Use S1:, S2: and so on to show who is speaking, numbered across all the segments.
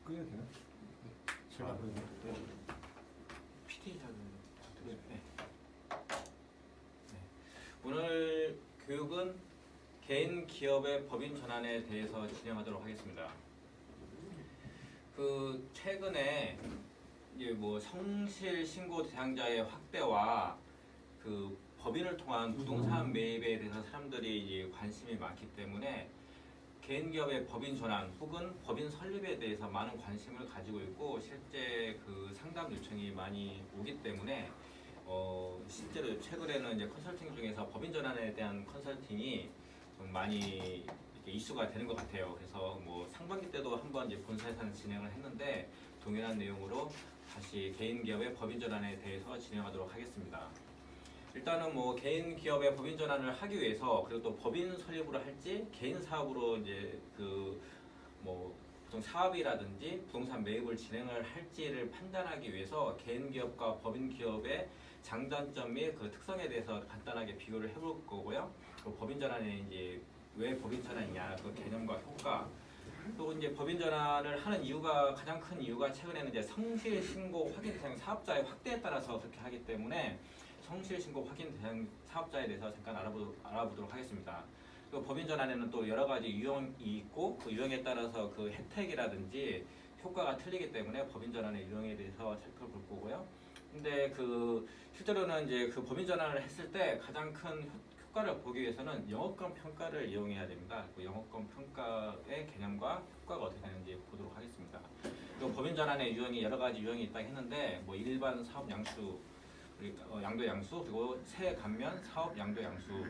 S1: 끄야 되나? 제가
S2: PT 자료. 네. 오늘 교육은 개인 기업의 법인 전환에 대해서 진행하도록 하겠습니다. 그 최근에 이제 뭐 성실 신고 대상자의 확대와 그 법인을 통한 부동산 매입에 대해서 사람들이 이제 관심이 많기 때문에 개인 기업의 법인 전환 혹은 법인 설립에 대해서 많은 관심을 가지고 있고 실제 그 상담 요청이 많이 오기 때문에 실제로 최근에는 이제 컨설팅 중에서 법인 전환에 대한 컨설팅이 좀 많이 이렇게 이슈가 되는 것 같아요. 그래서 뭐 상반기 때도 한번 이제 본사에서는 진행을 했는데 동일한 내용으로 다시 개인 기업의 법인 전환에 대해서 진행하도록 하겠습니다. 일단은 뭐 개인 기업의 법인 전환을 하기 위해서 그리고 또 법인 설립으로 할지 개인 사업으로 이제 그 뭐 보통 사업이라든지 부동산 매입을 진행을 할지를 판단하기 위해서 개인 기업과 법인 기업의 장단점 및 그 특성에 대해서 간단하게 비교를 해볼 거고요. 그 법인 전환에 이제 왜 법인 전환이냐 그 개념과 효과 또 이제 법인 전환을 하는 이유가 가장 큰 이유가 최근에는 이제 성실 신고 확인 대상 사업자의 확대에 따라서 그렇게 하기 때문에 성실 신고 확인 대상 사업자에 대해서 잠깐 알아보도록 하겠습니다. 그 법인 전환에는 또 여러 가지 유형이 있고 그 유형에 따라서 그 혜택이라든지 효과가 틀리기 때문에 법인 전환의 유형에 대해서 살펴볼 거고요. 근데 그 실제로는 이제 그 법인 전환을 했을 때 가장 큰 효과를 보기 위해서는 영업권 평가를 이용해야 됩니다. 그 영업권 평가의 개념과 효과가 어떻게 되는지 보도록 하겠습니다. 그 법인 전환의 유형이 여러 가지 유형이 있다고 했는데 뭐 일반 사업 양수 양도 양수 그리고 세 감면 사업 양도 양수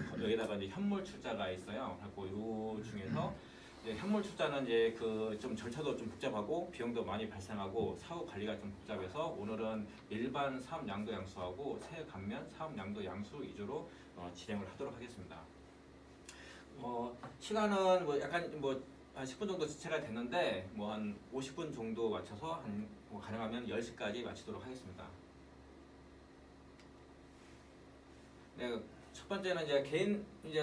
S2: 뭐 여기다가 이제 현물 출자가 있어요. 그리고 요 중에서 이제 현물 출자는 이제 그 좀 절차도 좀 복잡하고 비용도 많이 발생하고 사후 관리가 좀 복잡해서 오늘은 일반 사업 양도 양수하고 세 감면 사업 양도 양수 위주로 진행을 하도록 하겠습니다. 시간은 뭐 약간 뭐 한 10분 정도 지체가 됐는데 뭐 한 50분 정도 맞춰서 한 뭐 가능하면 10시까지 마치도록 하겠습니다. 네, 첫 번째는 이제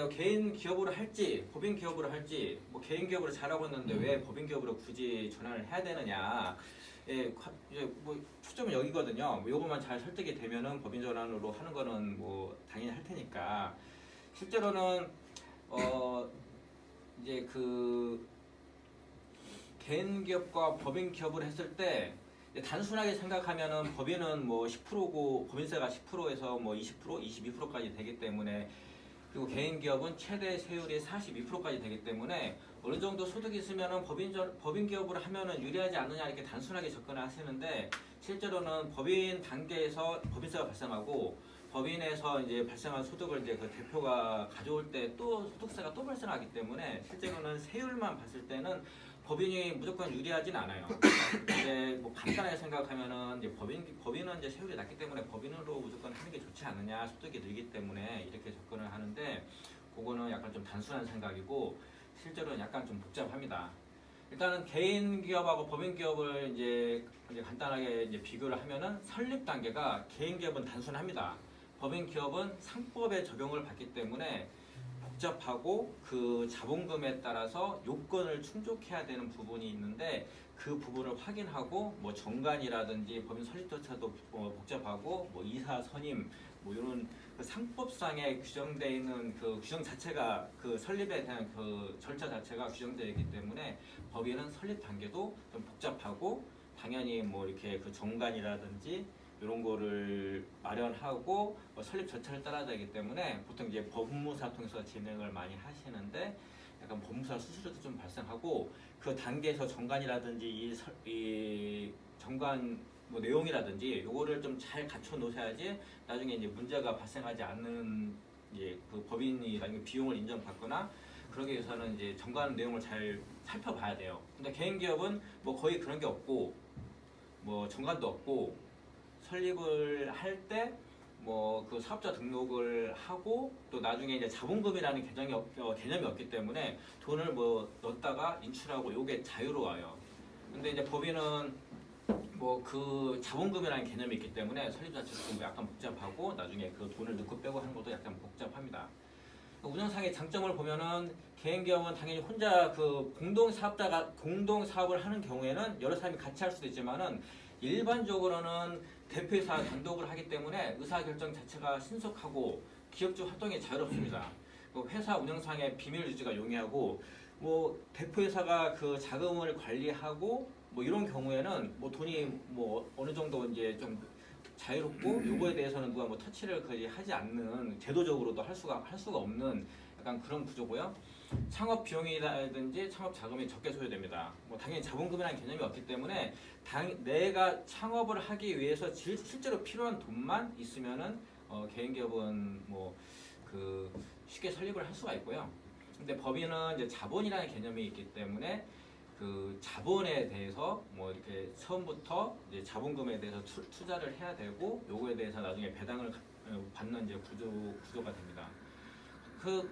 S2: 개인 기업으로 할지, 법인 기업으로 할지, 뭐 개인 기업으로 잘하고 있는데 왜 법인 기업으로 굳이 전환을 해야 되느냐. 예, 이제 뭐 초점은 여기거든요. 뭐 요것만 잘 설득이 되면은 법인 전환으로 하는 거는 뭐 당연히 할 테니까. 실제로는 이제 그 개인 기업과 법인 기업을 했을 때 단순하게 생각하면은 법인은 뭐 10%고 법인세가 10%에서 뭐 20%, 22%까지 되기 때문에 그리고 개인 기업은 최대 세율이 42%까지 되기 때문에 어느 정도 소득이 있으면은 법인 기업으로 하면은 유리하지 않느냐 이렇게 단순하게 접근하시는데 실제로는 법인 단계에서 법인세가 발생하고 법인에서 이제 발생한 소득을 이제 그 대표가 가져올 때 또 소득세가 또 발생하기 때문에 실제로는 세율만 봤을 때는 법인이 무조건 유리하진 않아요. 근데 뭐 간단하게 생각하면은 이제 법인은 이제 세율이 낮기 때문에 법인으로 무조건 하는 게 좋지 않느냐 소득이 늘기 때문에 이렇게 접근을 하는데 그거는 약간 좀 단순한 생각이고 실제로는 약간 좀 복잡합니다. 일단은 개인 기업하고 법인 기업을 이제 간단하게 이제 비교를 하면은 설립 단계가 개인 기업은 단순합니다. 법인 기업은 상법의 적용을 받기 때문에 복잡하고 그 자본금에 따라서 요건을 충족해야 되는 부분이 있는데 그 부분을 확인하고 뭐 정관이라든지 법인 설립 절차도 복잡하고 뭐 이사 선임 뭐 이런 그 상법상에 규정되어 있는 그 규정 자체가 그 설립에 대한 그 절차 자체가 규정되어 있기 때문에 법인은 설립 단계도 좀 복잡하고 당연히 뭐 이렇게 그 정관이라든지 이런 거를 마련하고 설립 절차를 따라야 되기 때문에 보통 이제 법무사 통해서 진행을 많이 하시는데 약간 법무사 수수료도 좀 발생하고 그 단계에서 정관이라든지 이 정관 뭐 내용이라든지 요거를 좀 잘 갖춰 놓으셔야지 나중에 이제 문제가 발생하지 않는 이제 그 법인이 나중에 비용을 인정받거나 그러기 위해서는 이제 정관 내용을 잘 살펴봐야 돼요. 근데 개인 기업은 뭐 거의 그런 게 없고 뭐 정관도 없고 설립을 할 때 뭐 그 사업자 등록을 하고 또 나중에 이제 자본금이라는 개념이 없기 때문에 돈을 뭐 넣었다가 인출하고 요게 자유로워요. 근데 이제 법인은 뭐 그 자본금이라는 개념이 있기 때문에 설립 자체도 좀 약간 복잡하고 나중에 그 돈을 넣고 빼고 하는 것도 약간 복잡합니다. 운영상의 장점을 보면은 개인 기업은 당연히 혼자 그 공동 사업을 하는 경우에는 여러 사람이 같이 할 수도 있지만은 일반적으로는 대표이사 단독을 하기 때문에 의사결정 자체가 신속하고 기업적 활동이 자유롭습니다. 그 회사 운영상의 비밀 유지가 용이하고 뭐 대표이사가 그 자금을 관리하고 뭐 이런 경우에는 뭐 돈이 뭐 어느 정도 이제 좀 자유롭고 요거에 대해서는 누가 뭐 터치를 거의 하지 않는 제도적으로도 할 수가 없는 약간 그런 구조고요. 창업 비용이라든지 창업 자금이 적게 소요됩니다. 뭐 당연히 자본금이라는 개념이 없기 때문에 내가 창업을 하기 위해서 실제로 필요한 돈만 있으면은 개인 기업은 뭐 그 쉽게 설립을 할 수가 있고요. 근데 법인은 이제 자본이라는 개념이 있기 때문에 그 자본에 대해서 뭐 이렇게 처음부터 이제 자본금에 대해서 투자를 해야 되고 요거에 대해서 나중에 배당을 받는 이제 구조가 됩니다.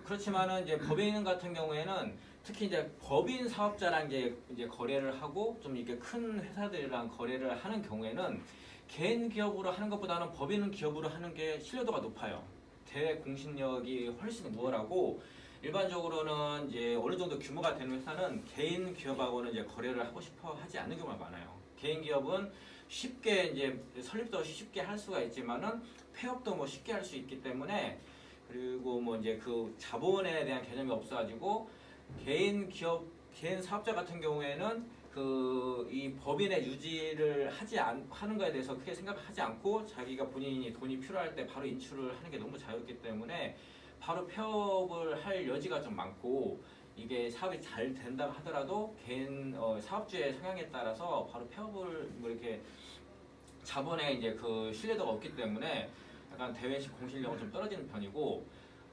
S2: 그렇지만은 이제 법인 같은 경우에는 특히 이제 법인 사업자랑 이제 거래를 하고 좀 이렇게 큰 회사들이랑 거래를 하는 경우에는 개인 기업으로 하는 것보다는 법인 기업으로 하는 게 신뢰도가 높아요. 대외 공신력이 훨씬 우월하고 일반적으로는 이제 어느 정도 규모가 되는 회사는 개인 기업하고는 이제 거래를 하고 싶어 하지 않는 경우가 많아요. 개인 기업은 쉽게 이제 설립도 쉽게 할 수가 있지만은 폐업도 뭐 쉽게 할 수 있기 때문에 그리고 뭐 이제 그 자본에 대한 개념이 없어가지고 개인 사업자 같은 경우에는 그 이 법인의 유지를 하는 거에 대해서 크게 생각하지 않고 자기가 본인이 돈이 필요할 때 바로 인출을 하는 게 너무 자유롭기 때문에 바로 폐업을 할 여지가 좀 많고 이게 사업이 잘 된다 하더라도 개인 사업주의 성향에 따라서 바로 폐업을 뭐 이렇게 자본의 이제 그 신뢰도가 없기 때문에 약간 대외식 공신력은 좀 떨어지는 편이고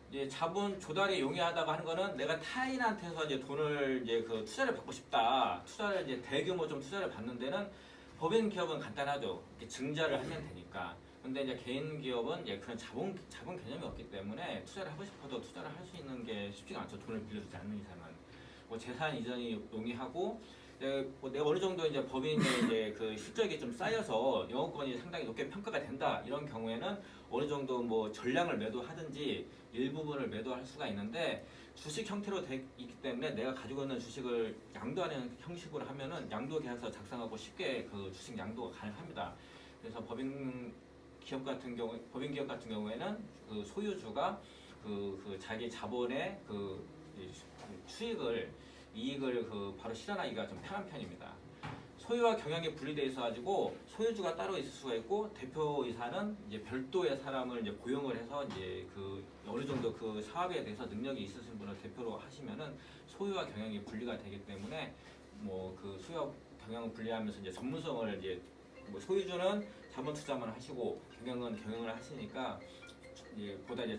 S2: 이제 자본 조달이 용이하다고 하는 거는 내가 타인한테서 이제 돈을 이제 그 투자를 받고 싶다. 투자를 이제 대규모 좀 투자를 받는 데는 법인 기업은 간단하죠. 이렇게 증자를 하면 되니까. 근데 이제 개인 기업은 이제 그런 자본 개념이 없기 때문에 투자를 하고 싶어도 투자를 할 수 있는 게 쉽지가 않죠. 돈을 빌려주지 않는 이상은. 뭐 재산 이전이 용이하고 뭐 내가 어느 정도 이제 법인의 이제 그 실적이 좀 쌓여서 영업권이 상당히 높게 평가가 된다. 이런 경우에는 어느 정도 뭐 전량을 매도하든지 일부분을 매도할 수가 있는데 주식 형태로 있기 때문에 내가 가지고 있는 주식을 양도하는 형식으로 하면은 양도 계약서 작성하고 쉽게 그 주식 양도가 가능합니다. 그래서 법인 기업 같은 경우에는 그 소유주가 그 자기 자본의 그 이익을 그 바로 실현하기가 좀 편한 편입니다. 소유와 경영이 분리되어 있어가지고 소유주가 따로 있을 수가 있고 대표이사는 이제 별도의 사람을 이제 고용을 해서 이제 그 어느 정도 그 사업에 대해서 능력이 있으신 분을 대표로 하시면은 소유와 경영이 분리가 되기 때문에 뭐 그 소유와 경영을 분리하면서 이제 전문성을 이제 뭐 소유주는 자본 투자만 하시고 경영을 하시니까 이제 보다 이제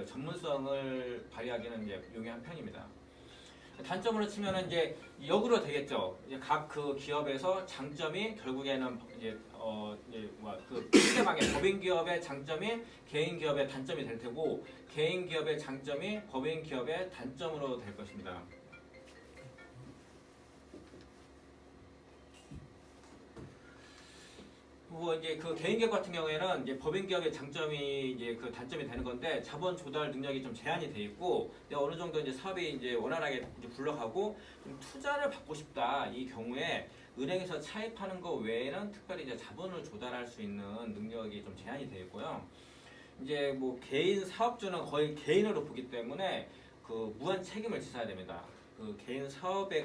S2: 전문성을 발휘하기는 이제 용이한 편입니다. 단점으로 치면은 이제 역으로 되겠죠. 이제 각 그 기업에서 장점이 결국에는 이제 그 상대방의 법인 기업의 장점이 개인 기업의 단점이 될 테고 개인 기업의 장점이 법인 기업의 단점으로 될 것입니다. 뭐 이제 그 개인 기업 같은 경우에는 이제 법인 기업의 장점이 이제 그 단점이 되는 건데 자본 조달 능력이 좀 제한이 돼 있고 어느 정도 이제 사업이 이제 원활하게 이제 굴러가고 좀 투자를 받고 싶다 이 경우에 은행에서 차입하는 거 외에는 특별히 이제 자본을 조달할 수 있는 능력이 좀 제한이 돼 있고요. 이제 뭐 개인 사업주는 거의 개인으로 보기 때문에 그 무한 책임을 지셔야 됩니다. 그 개인 사업에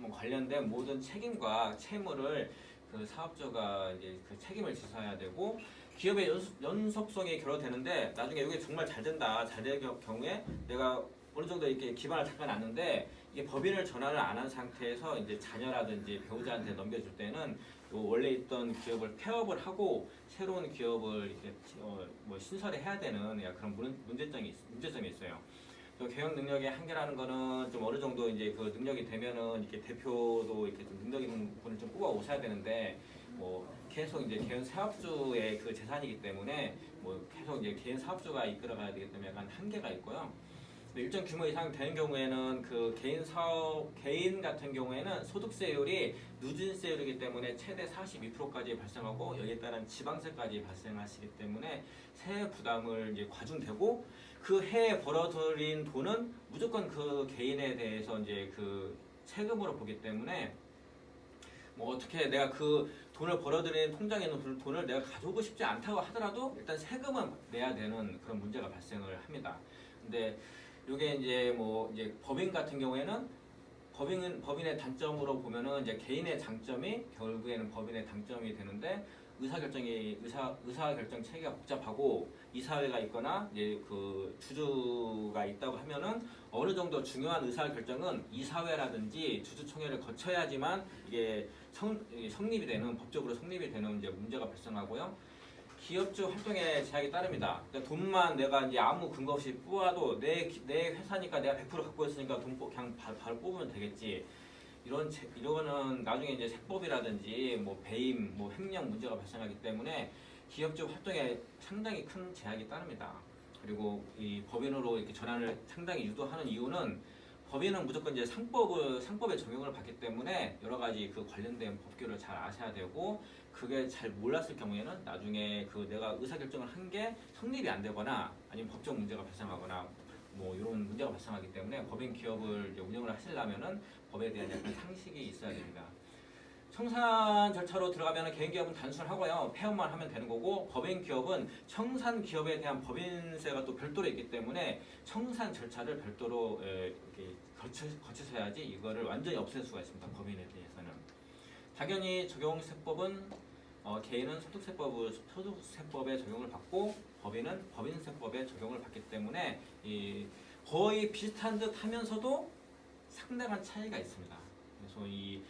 S2: 관련된 모든 책임과 채무를 그 사업주가 이제 그 책임을 지셔야 되고 기업의 연속성이 결여되는데 나중에 이게 정말 잘 된다 잘 될 경우에 내가 어느 정도 이렇게 기반을 잡아놨는데 이게 법인을 전환을 안 한 상태에서 이제 자녀라든지 배우자한테 넘겨줄 때는 원래 있던 기업을 폐업을 하고 새로운 기업을 이렇게 뭐 신설을 해야 되는 그런 문제점이 있어요. 또 경영 능력의 한계라는 거는 좀 어느 정도 이제 그 능력이 되면은 이렇게 대표도 이렇게 좀 능력 있는 분을 좀 뽑아 오셔야 되는데 뭐 계속 이제 개인 사업주의 그 재산이기 때문에 뭐 계속 이제 개인 사업주가 이끌어가야 되기 때문에 약간 한계가 있고요. 일정 규모 이상 되는 경우에는 그 개인 같은 경우에는 소득세율이 누진세율이기 때문에 최대 42%까지 발생하고 여기에 따른 지방세까지 발생하시기 때문에 세액 부담을 이제 과중되고 그 해에 벌어들인 돈은 무조건 그 개인에 대해서 이제 그 세금으로 보기 때문에 뭐 어떻게 내가 그 돈을 벌어들인 통장에 있는 돈을 내가 가져오고 싶지 않다고 하더라도 일단 세금은 내야 되는 그런 문제가 발생을 합니다. 근데 이게 이제 뭐 이제 법인 같은 경우에는 법인의 단점으로 보면은 이제 개인의 장점이 결국에는 법인의 단점이 되는데 의사결정 체계가 복잡하고 이사회가 있거나 이제 그 주주가 있다고 하면은 어느 정도 중요한 의사결정은 이사회라든지 주주총회를 거쳐야지만 이게 성립이 되는 법적으로 성립이 되는 이제 문제가 발생하고요. 기업주 활동에 제약이 따릅니다. 그러니까 돈만 내가 이제 아무 근거 없이 뽑아도 내 회사니까 내가 100% 갖고 있으니까 돈 그냥 바로 뽑으면 되겠지. 이거는 나중에 이제 세법이라든지 뭐 배임, 뭐 횡령 문제가 발생하기 때문에 기업주 활동에 상당히 큰 제약이 따릅니다. 그리고 이 법인으로 이렇게 전환을 상당히 유도하는 이유는 법인은 무조건 이제 상법의 적용을 받기 때문에 여러 가지 그 관련된 법규를 잘 아셔야 되고 그게 잘 몰랐을 경우에는 나중에 그 내가 의사결정을 한 게 성립이 안 되거나 아니면 법적 문제가 발생하거나 뭐 이런 문제가 발생하기 때문에 법인 기업을 이제 운영을 하시려면은 법에 대한 약간 상식이 있어야 됩니다. 청산 절차로 들어가면 개인 기업은 단순하고요. 폐업만 하면 되는 거고 법인 기업은 청산 기업에 대한 법인세가 또 별도로 있기 때문에 청산 절차를 별도로 이렇게 거치셔야지 이거를 완전히 없앨 수가 있습니다. 법인에 대해서는. 당연히 적용세법은 개인은 소득세법에 적용을 받고 법인은 법인세법에 적용을 받기 때문에 거의 비슷한 듯 하면서도 상당한 차이가 있습니다. 그래서 이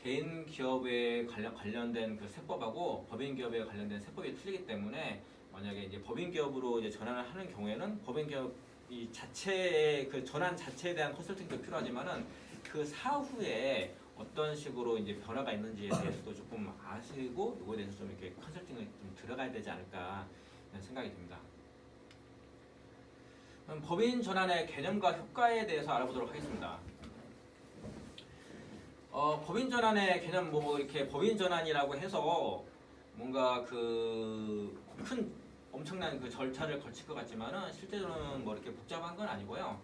S2: 개인 기업에 관련된 그 세법하고 법인 기업에 관련된 세법이 틀리기 때문에 만약에 이제 법인 기업으로 이제 전환을 하는 경우에는 법인 기업 이 자체의 그 전환 자체에 대한 컨설팅도 필요하지만은 그 사후에 어떤 식으로 이제 변화가 있는지에 대해서도 조금 아시고 이거에 대해서 좀 이렇게 컨설팅을 좀 들어가야 되지 않을까 이런 생각이 듭니다. 그럼 법인 전환의 개념과 효과에 대해서 알아보도록 하겠습니다. 법인 전환의 개념 뭐 이렇게 법인 전환이라고 해서 뭔가 그 큰 엄청난 그 절차를 거칠 것 같지만은 실제로는 뭐 이렇게 복잡한 건 아니고요.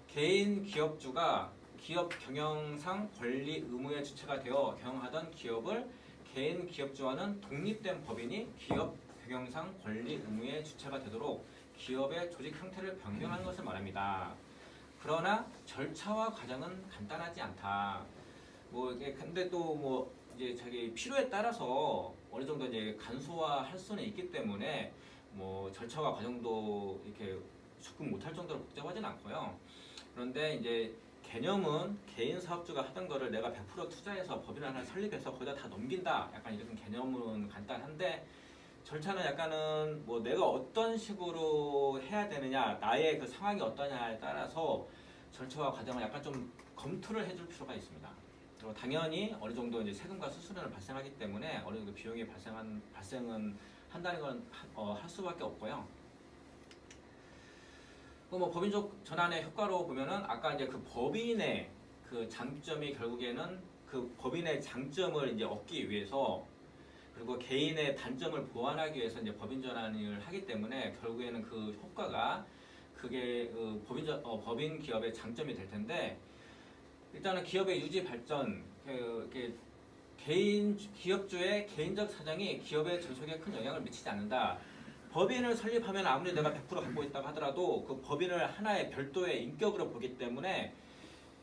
S2: 개인 기업주가 기업 경영상 권리 의무의 주체가 되어 경영하던 기업을 개인 기업주와는 독립된 법인이 기업 경영상 권리 의무의 주체가 되도록 기업의 조직 형태를 변경하는 것을 말합니다. 그러나 절차와 과정은 간단하지 않다. 뭐 이게 근데 또 뭐 이제 자기 필요에 따라서 어느 정도 이제 간소화할 수는 있기 때문에 뭐 절차와 과정도 이렇게 접근 못할 정도로 복잡하진 않고요. 그런데 이제 개념은 개인 사업주가 하던 거를 내가 100% 투자해서 법인 하나 설립해서 거기다 다 넘긴다. 약간 이런 개념은 간단한데 절차는 약간은 뭐 내가 어떤 식으로 해야 되느냐, 나의 그 상황이 어떠냐에 따라서 절차와 과정을 약간 좀 검토를 해줄 필요가 있습니다. 그리고 당연히 어느 정도 이제 세금과 수수료는 발생하기 때문에 어느 정도 비용이 발생은 한다는 건 할 수밖에 없고요. 뭐 법인적 전환의 효과로 보면은 아까 이제 그 법인의 그 장점이 결국에는 그 법인의 장점을 이제 얻기 위해서 그리고 개인의 단점을 보완하기 위해서 이제 법인 전환을 하기 때문에 결국에는 그 효과가 그게 그 법인 기업의 장점이 될 텐데 일단은 기업의 유지 발전 기업주의 개인적 사정이 기업의 전속에 큰 영향을 미치지 않는다. 법인을 설립하면 아무리 내가 100% 갖고 있다고 하더라도 그 법인을 하나의 별도의 인격으로 보기 때문에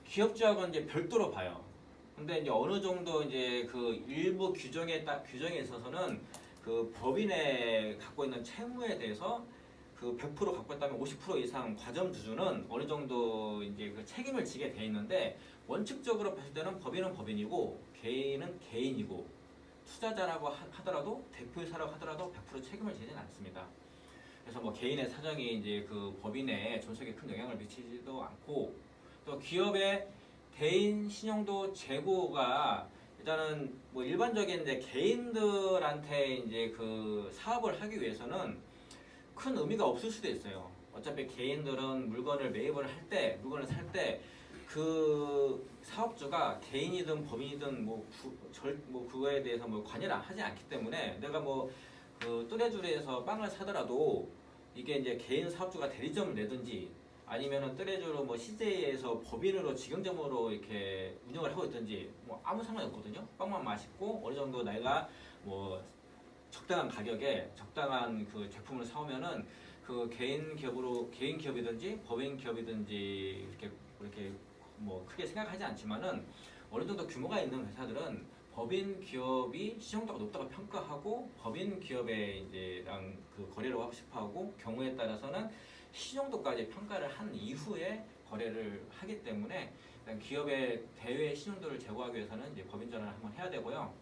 S2: 기업주하고는 이제 별도로 봐요. 근데 이제 어느 정도 이제 그 일부 규정에 있어서는 그 법인에 갖고 있는 채무에 대해서 그 100% 갖고 있다면 50% 이상 과점 주주는 어느 정도 이제 그 책임을 지게 돼 있는데 원칙적으로 봤을 때는 법인은 법인이고 개인은 개인이고 투자자라고 하더라도 대표이사라고 하더라도 100% 책임을 지지는 않습니다. 그래서 뭐 개인의 사정이 이제 그 법인의 존속에 큰 영향을 미치지도 않고 또 기업의 대인 신용도 재고가 일단은 뭐 일반적인 이제 개인들한테 이제 그 사업을 하기 위해서는 큰 의미가 없을 수도 있어요. 어차피 개인들은 물건을 매입을 할 때, 물건을 살 때 그 사업주가 개인이든 법인이든 뭐 그거에 대해서 뭐 관여를 하지 않기 때문에 내가 뭐 그 뚜레쥬르에서 빵을 사더라도 이게 이제 개인 사업주가 대리점을 내든지 아니면은 뚜레쥬르 뭐 CJ에서 법인으로 직영점으로 이렇게 운영을 하고 있든지 뭐 아무 상관이 없거든요. 빵만 맛있고 어느 정도 내가 뭐 적당한 가격에 적당한 그 제품을 사오면은 그 개인 기업이든지 법인 기업이든지 이렇게 뭐 크게 생각하지 않지만은 어느 정도 규모가 있는 회사들은 법인 기업이 신용도가 높다고 평가하고 법인 기업에 이제랑 그 거래를 하고 싶어하고 경우에 따라서는 신용도까지 평가를 한 이후에 거래를 하기 때문에 기업의 대외 신용도를 제고하기 위해서는 이제 법인 전환을 한번 해야 되고요.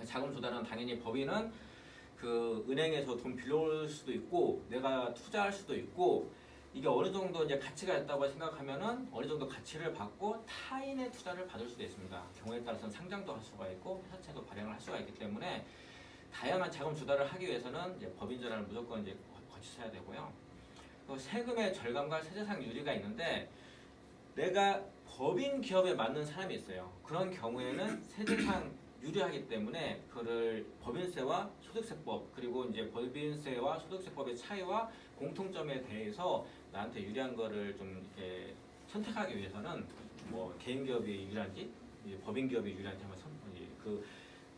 S2: 자금 조달은 당연히 법인은 그 은행에서 돈 빌려올 수도 있고 내가 투자할 수도 있고 이게 어느 정도 이제 가치가 있다고 생각하면은 어느 정도 가치를 받고 타인의 투자를 받을 수도 있습니다. 경우에 따라서는 상장도 할 수가 있고 회사채도 발행을 할 수가 있기 때문에 다양한 자금 조달을 하기 위해서는 이제 법인 전환을 무조건 이제 거치셔야 되고요. 또 세금의 절감과 세제상 유리가 있는데 내가 법인 기업에 맞는 사람이 있어요. 그런 경우에는 세제상 유리하기 때문에 그를 법인세와 소득세법 그리고 이제 법인세와 소득세법의 차이와 공통점에 대해서 나한테 유리한 거를 좀 이렇게 선택하기 위해서는 뭐 개인 기업이 유리한지 법인 기업이 유리한지 한번 그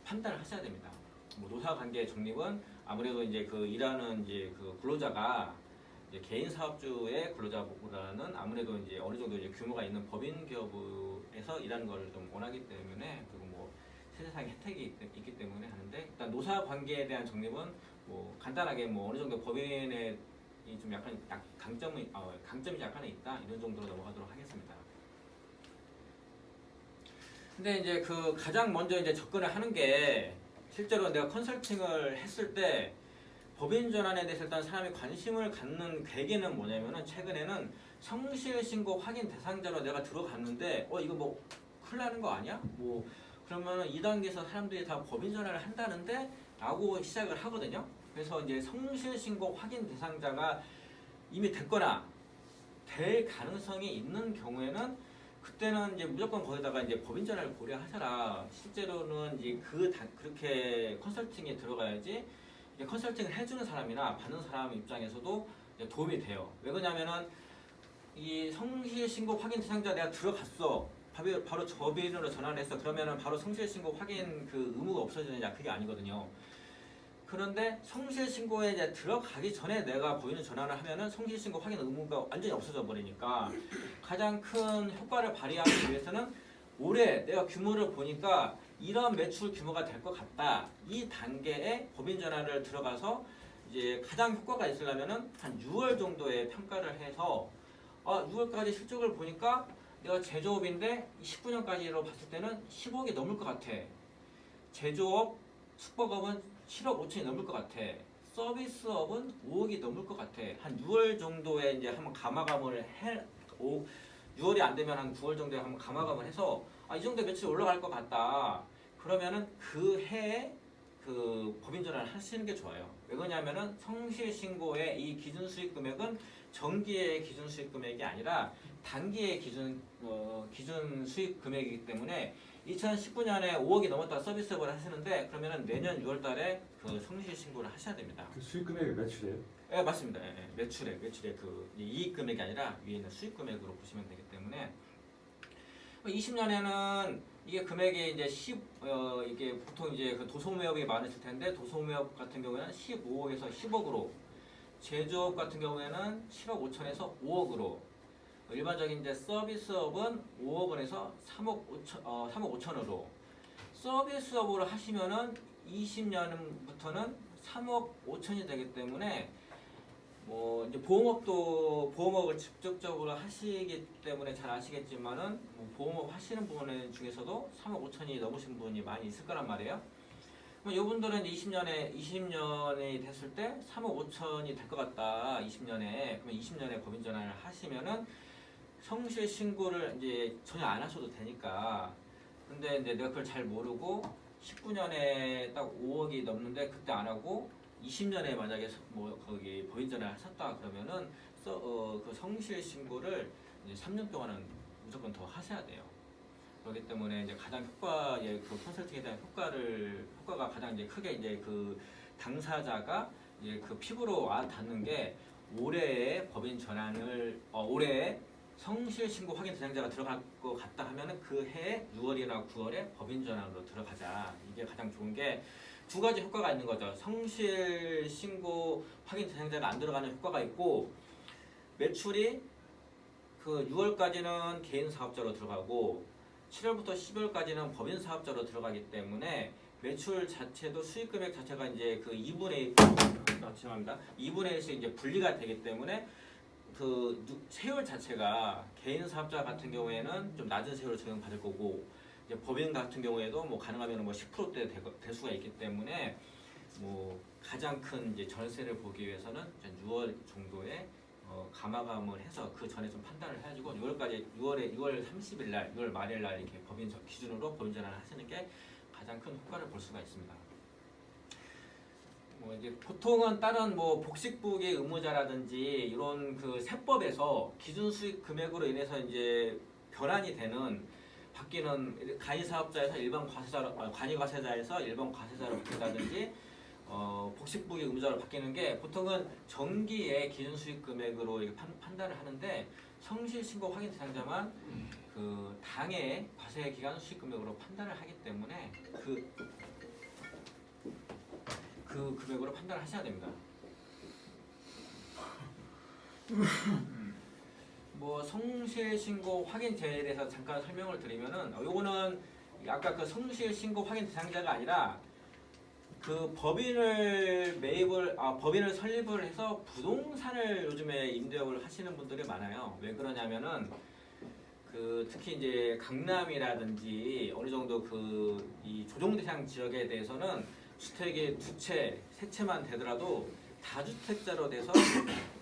S2: 판단을 하셔야 됩니다. 뭐 노사관계 정립은 아무래도 이제 그 일하는 이제 그 근로자가 이제 개인 사업주의 근로자보다는 아무래도 이제 어느 정도 이제 규모가 있는 법인 기업에서 일하는 거를 좀 원하기 때문에 그리고 뭐 세세상의 혜택이 있기 때문에 하는데 일단 노사 관계에 대한 정립은 뭐 간단하게 뭐 어느 정도 법인의 좀 약간 강점이 약간은 있다 이런 정도로 넘어가도록 하겠습니다. 근데 이제 그 가장 먼저 이제 접근을 하는 게 실제로 내가 컨설팅을 했을 때 법인 전환에 대해서 일단 사람이 관심을 갖는 계기는 뭐냐면은 최근에는 성실신고 확인 대상자로 내가 들어갔는데 이거 뭐 큰일 나는 거 아니야? 뭐 그러면은 2단계에서 사람들이 다 법인 전환을 한다는데 라고 시작을 하거든요. 그래서 이제 성실신고 확인 대상자가 이미 됐거나 될 가능성이 있는 경우에는 그때는 이제 무조건 거기다가 이제 법인 전환을 고려하셔라. 실제로는 이제 그렇게 컨설팅에 들어가야지 이제 컨설팅을 해주는 사람이나 받는 사람 입장에서도 이제 도움이 돼요. 왜 그러냐면은 이 성실신고 확인 대상자 내가 들어갔어. 바로 법인으로 전환을 했어. 그러면은 바로 성실신고 확인 그 의무가 없어지느냐 그게 아니거든요. 그런데 성실신고에 이제 들어가기 전에 내가 법인을 전환을 하면은 성실신고 확인 의무가 완전히 없어져 버리니까 가장 큰 효과를 발휘하기 위해서는 올해 내가 규모를 보니까 이런 매출 규모가 될 것 같다. 이 단계에 법인 전환을 들어가서 이제 가장 효과가 있으려면은 한 6월 정도에 평가를 해서 6월까지 실적을 보니까 내가 제조업인데 19년까지로 봤을 때는 10억이 넘을 것 같아. 제조업, 숙박업은 7억 5천이 넘을 것 같아. 서비스업은 5억이 넘을 것 같아. 한 6월 정도에 이제 한번 가마감을 6월이 안 되면 한 9월 정도에 한번 가마감을 해서 이 정도 매출이 올라갈 것 같다. 그러면은 그 해에 그 법인 전환을 하시는 게 좋아요. 왜 그러냐면은 성실신고의 이 기준 수익 금액은 정기의 기준 수익 금액이 아니라 단기의 기준 수익 금액이기 때문에 2019년에 5억이 넘었다 서비스업을 하시는데 그러면은 내년 6월달에 그 성실신고를 하셔야 됩니다.
S1: 그 수익 금액이 매출이에요?
S2: 네, 맞습니다. 매출의 그 이익 금액이 아니라 위에 있는 수익 금액으로 보시면 되기 때문에 20년에는 이게 금액이 이제 이게 보통 이제 그 도소매업이 많으실 텐데 도소매업 같은 경우에는 15억에서 10억으로 제조업 같은 경우에는 7억 5천에서 5억으로 일반적인 이제 서비스업은 5억 원에서 3억 5천으로 서비스업으로 하시면은 20년부터는 3억 5천이 되기 때문에 뭐 이제 보험업을 직접적으로 하시기 때문에 잘 아시겠지만은 뭐 보험업 하시는 분 중에서도 3억 5천이 넘으신 분이 많이 있을 거란 말이에요. 그럼 이분들은 20년이 됐을 때 3억 5천이 될 것 같다. 20년에 그러면 20년에 법인 전환을 하시면은 성실 신고를 이제 전혀 안 하셔도 되니까. 근데 이제 내가 그걸 잘 모르고 19년에 딱 5억이 넘는데 그때 안 하고 20년에 만약에 뭐 거기 법인 전환을 하셨다 그러면은 그 성실 신고를 이제 3년 동안은 무조건 더 하셔야 돼요. 그렇기 때문에 이제 가장 효과의 그 컨설팅에 대한 효과가 가장 이제 크게 이제 그 당사자가 이제 그 피부로 와 닿는 게 올해의 법인 전환을 올해에 성실 신고 확인 대상자가 들어갈 것 같다 하면은 그 해에 6월이나 9월에 법인 전환으로 들어가자. 이게 가장 좋은 게 두 가지 효과가 있는 거죠. 성실 신고 확인 대상자가 안 들어가는 효과가 있고 매출이 그 6월까지는 개인 사업자로 들어가고 7월부터 12월까지는 법인 사업자로 들어가기 때문에 매출 자체도 수익 금액 자체가 이제 그 2분의 1씩 이제 분리가 되기 때문에 그 세율 자체가 개인 사업자 같은 경우에는 좀 낮은 세율을 적용받을 거고 이제 법인 같은 경우에도 뭐 가능하면 뭐 10%대 될 수가 있기 때문에 뭐 가장 큰 이제 전세를 보기 위해서는 6월 정도에 감마감을 해서 그 전에 좀 판단을 해가지고 6월 30일 날, 6월 말일 날 이렇게 법인 기준으로 법인 전환을 하시는 게 가장 큰 효과를 볼 수가 있습니다. 뭐 이제 보통은 다른 뭐 복식부기 의무자라든지 이런 그 세법에서 기준 수익 금액으로 인해서 이제 변환이 되는 바뀌는 간이 사업자에서 일반 과세자로 간이 과세자에서 일반 과세자로 바뀐다든지 복식부기 의무자로 바뀌는 게 보통은 정기의 기준 수익 금액으로 이렇게 판단을 하는데 성실 신고 확인 대상자만 그 당해 과세 기간 수익 금액으로 판단을 하기 때문에 그 금액으로 판단을 하셔야 됩니다. 뭐 성실 신고 확인제에 대해서 잠깐 설명을 드리면은 요거는 아까 그 성실 신고 확인 대상자가 아니라 그 법인을 법인을 설립을 해서 부동산을 요즘에 임대업을 하시는 분들이 많아요. 왜 그러냐면은 그 특히 이제 강남이라든지 어느 정도 그 이 조정 대상 지역에 대해서는 주택이 2채, 3채만 되더라도 다주택자로 돼서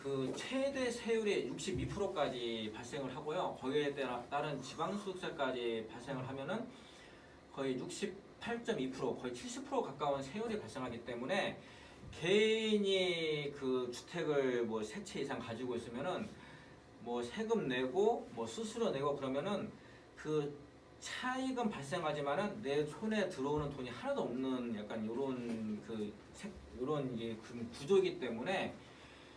S2: 그 최대 세율이 62%까지 발생을 하고요. 거기에 따른 지방소득세까지 발생을 하면은 거의 68.2% 거의 70% 가까운 세율이 발생하기 때문에 개인이 그 주택을 뭐 3채 이상 가지고 있으면은 뭐 세금 내고 뭐 수수료 내고 그러면은 그 차익은 발생하지만은 내 손에 들어오는 돈이 하나도 없는 약간 요런 이제 구조이기 때문에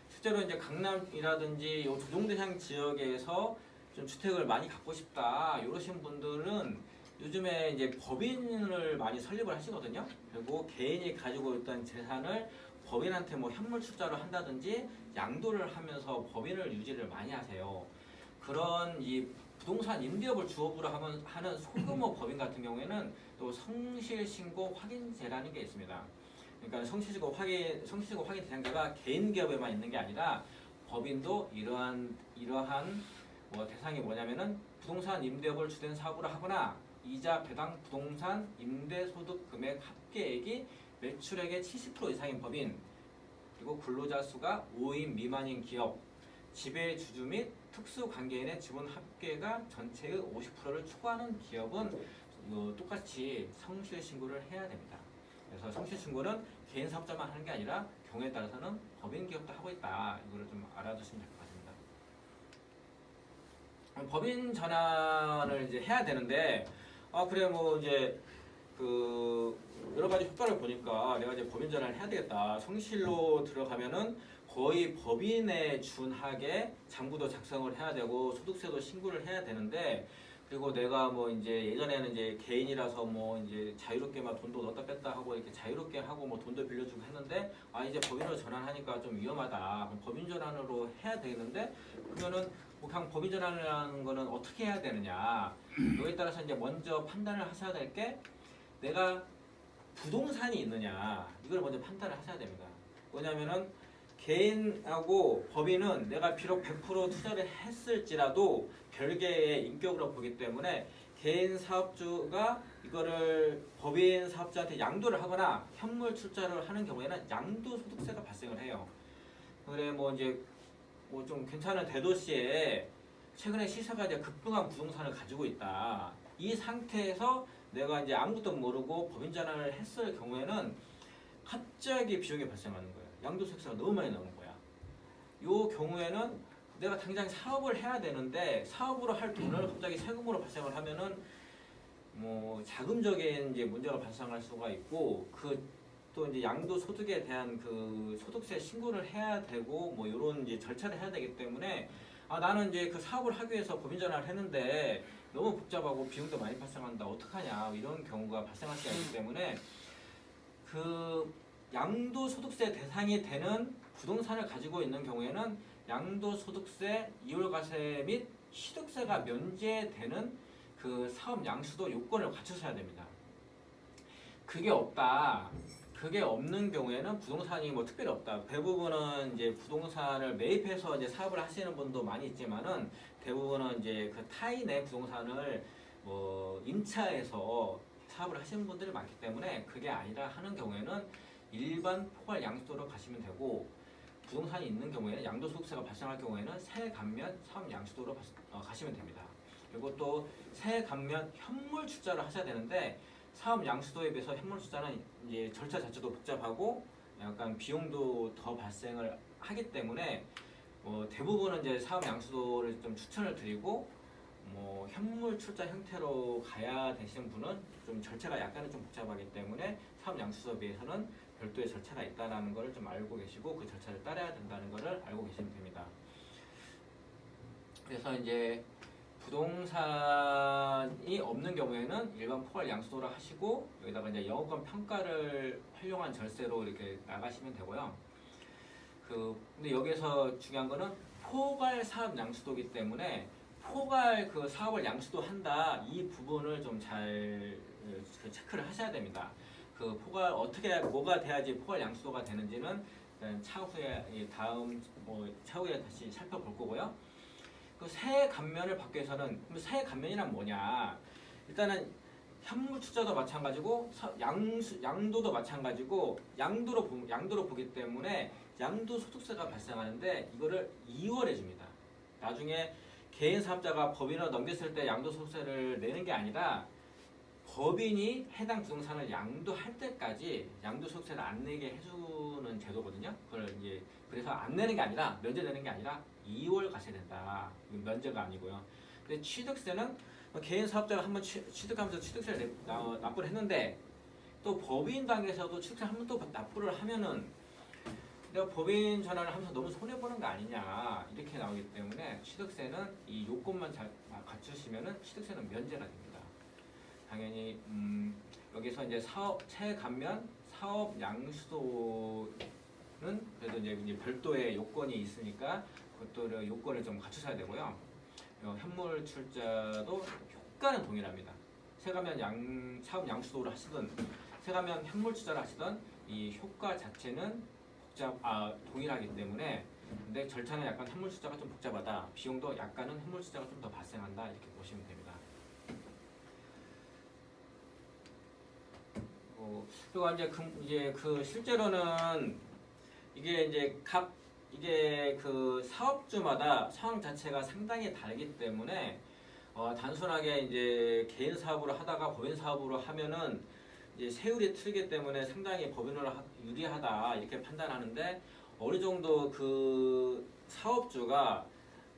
S2: 실제로 이제 강남이라든지 요 조정대상 지역에서 좀 주택을 많이 갖고 싶다 이러신 분들은 요즘에 이제 법인을 많이 설립을 하시거든요. 그리고 개인이 가지고 있던 재산을 법인한테 뭐 현물 출자를 한다든지 양도를 하면서 법인을 유지를 많이 하세요. 그런 이 부동산 임대업을 주업으로 하는 소규모 법인 같은 경우에는 또 성실신고 확인제라는 게 있습니다. 그러니까 성실신고 확인 대상자가 개인 기업에만 있는 게 아니라 법인도 이러한 뭐 대상이 뭐냐면은 부동산 임대업을 주된 사업으로 하거나 이자 배당 부동산 임대소득 금액 합계액이 매출액의 70% 이상인 법인, 그리고 근로자 수가 5인 미만인 기업, 지배 주주 및 특수관계인의 지분 합계가 전체의 50%를 초과하는 기업은 똑같이 성실신고를 해야 됩니다. 그래서 성실신고는 개인 사업자만 하는 게 아니라 경우에 따라서는 법인 기업도 하고 있다. 이거를 좀 알아두시면 될 것 같습니다. 법인 전환을 이제 해야 되는데 그래 뭐 이제 그 여러 가지 효과를 보니까 내가 이제 법인 전환을 해야 되겠다. 성실로 들어가면은 거의 법인에 준하게 장부도 작성을 해야 되고 소득세도 신고를 해야 되는데, 그리고 내가 뭐 이제 예전에는 이제 개인이라서 뭐 이제 자유롭게 막 돈도 넣었다 뺐다 하고 이렇게 자유롭게 하고 뭐 돈도 빌려주고 했는데 이제 법인으로 전환하니까 좀 위험하다. 그럼 법인 전환으로 해야 되는데 그러면은 뭐 그냥 법인 전환이라는 거는 어떻게 해야 되느냐. 여기에 따라서 이제 먼저 판단을 하셔야 될 게 내가 부동산이 있느냐. 이걸 먼저 판단을 하셔야 됩니다. 뭐냐면은 개인하고 법인은 내가 비록 100% 투자를 했을지라도 별개의 인격으로 보기 때문에 개인 사업주가 이거를 법인 사업자한테 양도를 하거나 현물 출자를 하는 경우에는 양도소득세가 발생을 해요. 그래 뭐 이제 뭐 좀 괜찮은 대도시에 최근에 시세가 이제 급등한 부동산을 가지고 있다. 이 상태에서 내가 이제 아무것도 모르고 법인 전환을 했을 경우에는 갑자기 비용이 발생하는 거예요. 양도소득세가 너무 많이 나오는 거야. 이 경우에는 내가 당장 사업을 해야 되는데 사업으로 할 돈을 갑자기 세금으로 발생을 하면은 뭐 자금적인 이제 문제가 발생할 수가 있고 또 이제 양도소득에 대한 그 소득세 신고를 해야 되고 뭐 이런 이제 절차를 해야 되기 때문에 나는 이제 그 사업을 하기 위해서 법인 전환을 했는데 너무 복잡하고 비용도 많이 발생한다 어떡하냐 이런 경우가 발생할 수가 있기 때문에 그 양도소득세 대상이 되는 부동산을 가지고 있는 경우에는 양도소득세, 이월과세 및 취득세가 면제되는 그 사업 양수도 요건을 갖추셔야 됩니다. 그게 없다. 그게 없는 경우에는 부동산이 뭐 특별히 없다. 대부분은 이제 부동산을 매입해서 이제 사업을 하시는 분도 많이 있지만은 대부분은 이제 그 타인의 부동산을 뭐 임차해서 사업을 하시는 분들이 많기 때문에 그게 아니라 하는 경우에는 일반 포괄 양수도로 가시면 되고 부동산이 있는 경우에는 양도소득세가 발생할 경우에는 세감면 사업 양수도로 가시면 됩니다. 그리고 또 세감면 현물 출자를 하셔야 되는데 사업 양수도에 비해서 현물 출자는 이제 절차 자체도 복잡하고 약간 비용도 더 발생을 하기 때문에 대부분은 이제 사업 양수도를 좀 추천을 드리고 뭐 현물 출자 형태로 가야 되시는 분은 좀 절차가 약간은 좀 복잡하기 때문에 사업 양수도에 비해서는 별도의 절차가 있다는 것을 좀 알고 계시고 그 절차를 따라야 된다는 것을 알고 계시면 됩니다. 그래서 이제 부동산이 없는 경우에는 일반 포괄 양수도를 하시고 여기다가 이제 영업권 평가를 활용한 절세로 이렇게 나가시면 되고요. 근데 여기서 중요한 거는 포괄 사업 양수도이기 때문에 포괄 그 사업을 양수도 한다 이 부분을 좀 잘 체크를 하셔야 됩니다. 그 포괄 뭐가 돼야지 포괄 양수도가 되는지는 일단 차후에 차후에 다시 살펴볼 거고요. 그 세감면을 받기 위해서는 세 감면이란 뭐냐? 일단은 현물 투자도 마찬가지고 양도도 마찬가지고 양도로 보기 때문에 양도소득세가 발생하는데 이거를 2월에 줍니다. 나중에 개인 사업자가 법인으로 넘겼을 때 양도소득세를 내는 게 아니라 법인이 해당 부동산을 양도할 때까지 양도소득세를 안 내게 해주는 제도거든요. 그걸 이제 그래서 안 내는 게 아니라 면제되는 게 아니라 2월 가셔야 된다. 면제가 아니고요. 근데 취득세는 개인 사업자가 한번 취득하면서 취득세를 납부를 했는데 또 법인 단계에서도 취득세 한번 또 납부를 하면은 내가 법인 전환을 하면서 너무 손해보는 거 아니냐 이렇게 나오기 때문에 취득세는 이 요건만 잘 갖추시면은 취득세는 면제가 됩니다. 당연히 여기서 이제 세감면 사업 양수도는 그래도 이제 별도의 요건이 있으니까 그것도 요건을 좀 갖추셔야 되고요. 현물 출자도 효과는 동일합니다. 세감면 사업 양수도를 하시든 세감면 현물 출자를 하시든 이 효과 자체는 동일하기 때문에 근데 절차는 약간 현물 출자가 좀 복잡하다. 비용도 약간은 현물 출자가 좀 더 발생한다. 이렇게 보시면 됩니다. 그리고 이제 실제로는 이게 그 사업주마다 상황 자체가 상당히 다르기 때문에 단순하게 이제 개인 사업으로 하다가 법인 사업으로 하면은 이제 세율이 틀리기 때문에 상당히 법인으로 유리하다 이렇게 판단하는데 어느 정도 그 사업주가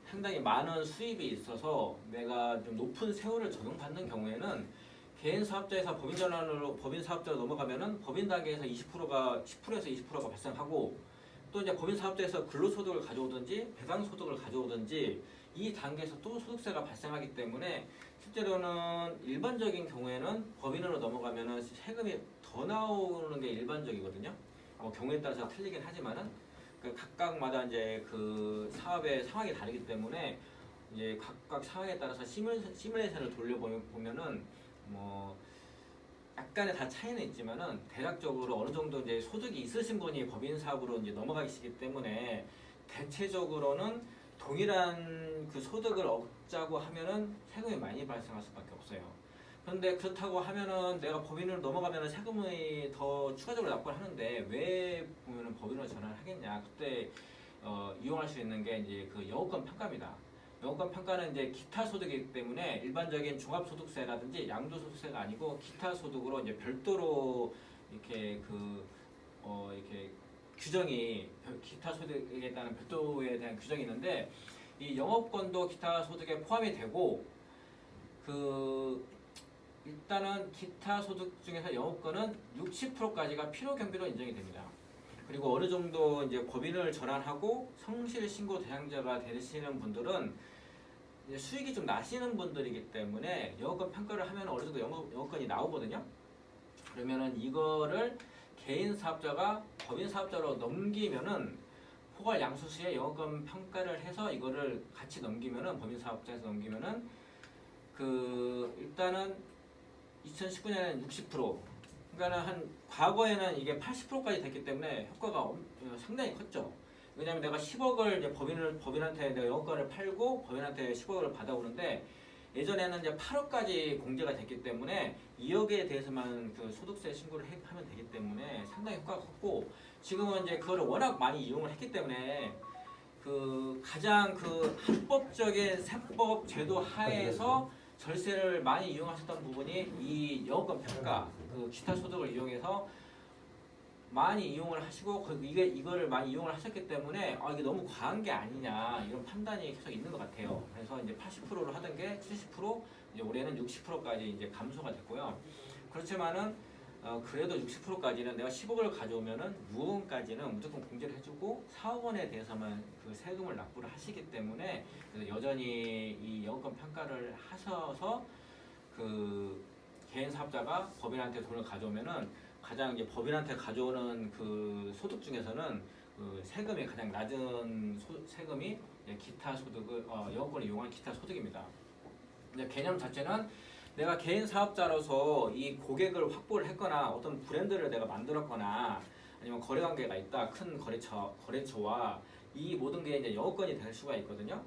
S2: 상당히 많은 수입이 있어서 내가 좀 높은 세율을 적용받는 경우에는 개인 사업자에서 법인 전환으로 법인 사업자로 넘어가면은 법인 단계에서 10%에서 20%가 발생하고 또 이제 법인 사업자에서 근로소득을 가져오든지 배당소득을 가져오든지 이 단계에서 또 소득세가 발생하기 때문에 실제로는 일반적인 경우에는 법인으로 넘어가면은 세금이 더 나오는 게 일반적이거든요. 경우에 따라서 틀리긴 하지만은 각각마다 이제 그 사업의 상황이 다르기 때문에 이제 각각 상황에 따라서 시뮬레이션을 돌려보면은 뭐 약간의 다 차이는 있지만은 대략적으로 어느 정도 이제 소득이 있으신 분이 법인 사업으로 이제 넘어가시기 때문에 대체적으로는 동일한 그 소득을 얻자고 하면은 세금이 많이 발생할 수밖에 없어요. 그런데 그렇다고 하면은 내가 법인으로 넘어가면은 세금이 더 추가적으로 납부를 하는데 왜 보면은 법인으로 전환을 하겠냐? 그때 이용할 수 있는 게 이제 그 영업권 평가입니다. 영업권 평가는 이제 기타 소득이기 때문에 일반적인 종합소득세라든지 양도소득세가 아니고 기타 소득으로 이제 별도로 이렇게 이렇게 규정이 기타 소득에 따른 별도에 대한 규정이 있는데 이 영업권도 기타 소득에 포함이 되고 일단은 기타 소득 중에서 영업권은 60%까지가 필요 경비로 인정이 됩니다. 그리고 어느 정도 이제 법인을 전환하고 성실 신고 대상자가 되시는 분들은 이제 수익이 좀 나시는 분들이기 때문에 영업권 평가를 하면 어느 정도 영업권이 나오거든요. 그러면은 이거를 개인 사업자가 법인 사업자로 넘기면은 포괄 양수시에 영업권 평가를 해서 이거를 같이 넘기면은 법인 사업자에서 넘기면은 일단은 2019년에는 60%, 그러니까는 한 과거에는 이게 80%까지 됐기 때문에 효과가 상당히 컸죠. 왜냐면 내가 10억을 이제 법인한테 내가 영업권을 팔고 법인한테 10억을 받아오는데 예전에는 이제 8억까지 공제가 됐기 때문에 2억에 대해서만 소득세 신고를 하면 되기 때문에 상당히 효과가 컸고, 지금은 이제 그거를 워낙 많이 이용을 했기 때문에 가장 합법적인 세법 제도 하에서 절세를 많이 이용하셨던 부분이 이 영업권 평가, 기타 소득을 이용해서 많이 이용을 하시고 이거를 많이 이용을 하셨기 때문에 이게 너무 과한 게 아니냐 이런 판단이 계속 있는 것 같아요. 그래서 이제 80%로 하던 게 70%, 이제 올해는 60%까지 이제 감소가 됐고요. 그렇지만은 그래도 60%까지는 내가 10억을 가져오면은 6억까지는 무조건 공제를 해주고 4억 원에 대해서만 세금을 납부를 하시기 때문에 그래서 여전히 이 영업권 평가를 하셔서 개인 사업자가 법인한테 돈을 가져오면은 가장 이제 법인한테 가져오는 소득 중에서는 세금이 가장 낮은 세금이 기타 소득을 영업권을 이용한 기타 소득입니다. 이제 개념 자체는 내가 개인 사업자로서 이 고객을 확보를 했거나 어떤 브랜드를 내가 만들었거나 아니면 거래 관계가 있다, 큰 거래처와 이 모든 게 이제 영업권이 될 수가 있거든요.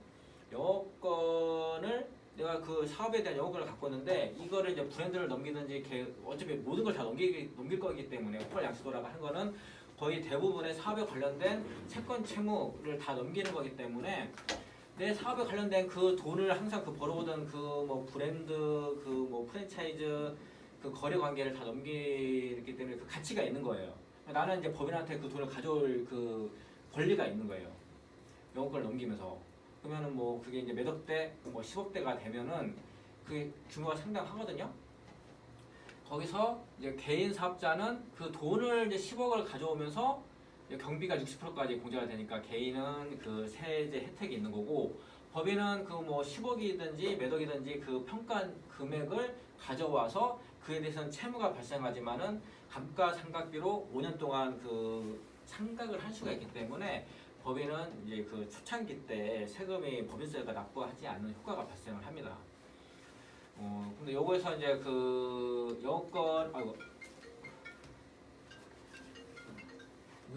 S2: 영업권을 내가 사업에 대한 영업권을 갖고 있는데 이거를 이제 브랜드를 넘기든지 어차피 모든 걸 다 넘길 거기 때문에 포괄 양수도라고 하는 거는 거의 대부분의 사업에 관련된 채권 채무를 다 넘기는 거기 때문에 내 사업에 관련된 돈을 항상 벌어오던 브랜드 프랜차이즈 거래 관계를 다 넘기기 때문에 가치가 있는 거예요. 나는 이제 법인한테 돈을 가져올 권리가 있는 거예요. 영업권을 넘기면서. 그러면은 그게 이제 몇 억대, 10억대가 되면은 그 규모가 상당하거든요. 거기서 이제 개인 사업자는 돈을 이제 10억을 가져오면서 경비가 60%까지 공제가 되니까 개인은 세제 혜택이 있는 거고, 법인은 10억이든지 몇 억이든지 평가 금액을 가져와서 그에 대해서는 채무가 발생하지만은 감가상각비로 5년 동안 상각을 할 수가 있기 때문에 법인은 이제 초창기 때 세금이 법인세가 납부하지 않는 효과가 발생을 합니다. 근데 요거에서 이제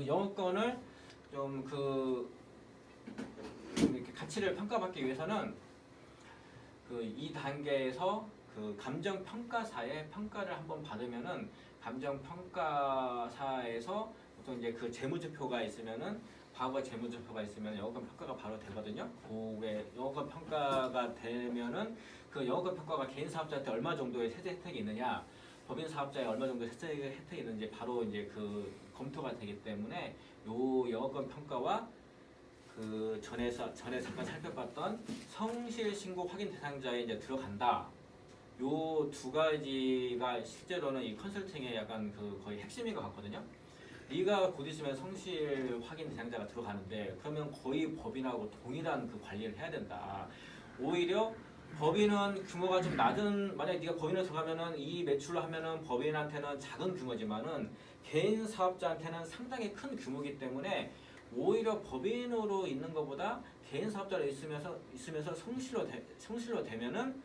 S2: 영업권을 좀 이렇게 가치를 평가받기 위해서는 이 단계에서 감정평가사의 평가를 한번 받으면은 감정평가사에서 보통 이제 재무제표가 있으면은 과거 재무제표가 있으면 영업권 평가가 바로 되거든요. 그게 영업권 평가가 되면은 영업권 평가가 개인 사업자한테 얼마 정도의 세제 혜택이 있느냐, 법인 사업자에 얼마 정도의 세제 혜택이 있는지 바로 이제 검토가 되기 때문에 요 영업권 평가와 전에 잠깐 살펴봤던 성실 신고 확인 대상자에 이제 들어간다. 요 두 가지가 실제로는 이 컨설팅의 약간 거의 핵심인 것 같거든요. 네가 곧 있으면 성실 확인 대상자가 들어가는데 그러면 거의 법인하고 동일한 관리를 해야 된다. 오히려 법인은 규모가 좀 낮은, 만약에 네가 법인을 들어가면은 이 매출로 하면은 법인한테는 작은 규모지만은 개인 사업자한테는 상당히 큰 규모이기 때문에 오히려 법인으로 있는 것보다 개인 사업자로 있으면서 성실로 되면은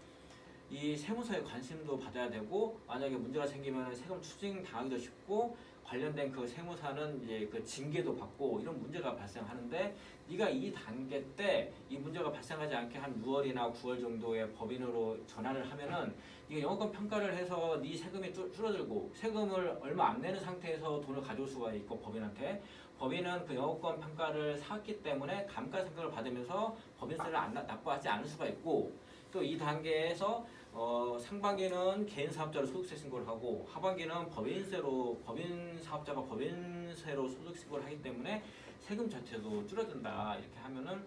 S2: 이 세무서에 관심도 받아야 되고, 만약에 문제가 생기면 세금 추징 당하기도 쉽고, 관련된 세무사는 이제 징계도 받고 이런 문제가 발생하는데, 네가 이 단계 때 이 문제가 발생하지 않게 한 6월이나 9월 정도에 법인으로 전환을 하면은 이게 영업권 평가를 해서 네 세금이 줄어들고, 세금을 얼마 안 내는 상태에서 돈을 가져올 수가 있고, 법인은 영업권 평가를 샀기 때문에 감가상각을 받으면서 법인세를 납부하지 않을 수가 있고, 또 이 단계에서 상반기는 개인 사업자로 소득세 신고를 하고, 하반기는 법인 사업자가 법인세로 소득 신고를 하기 때문에 세금 자체도 줄어든다. 이렇게 하면은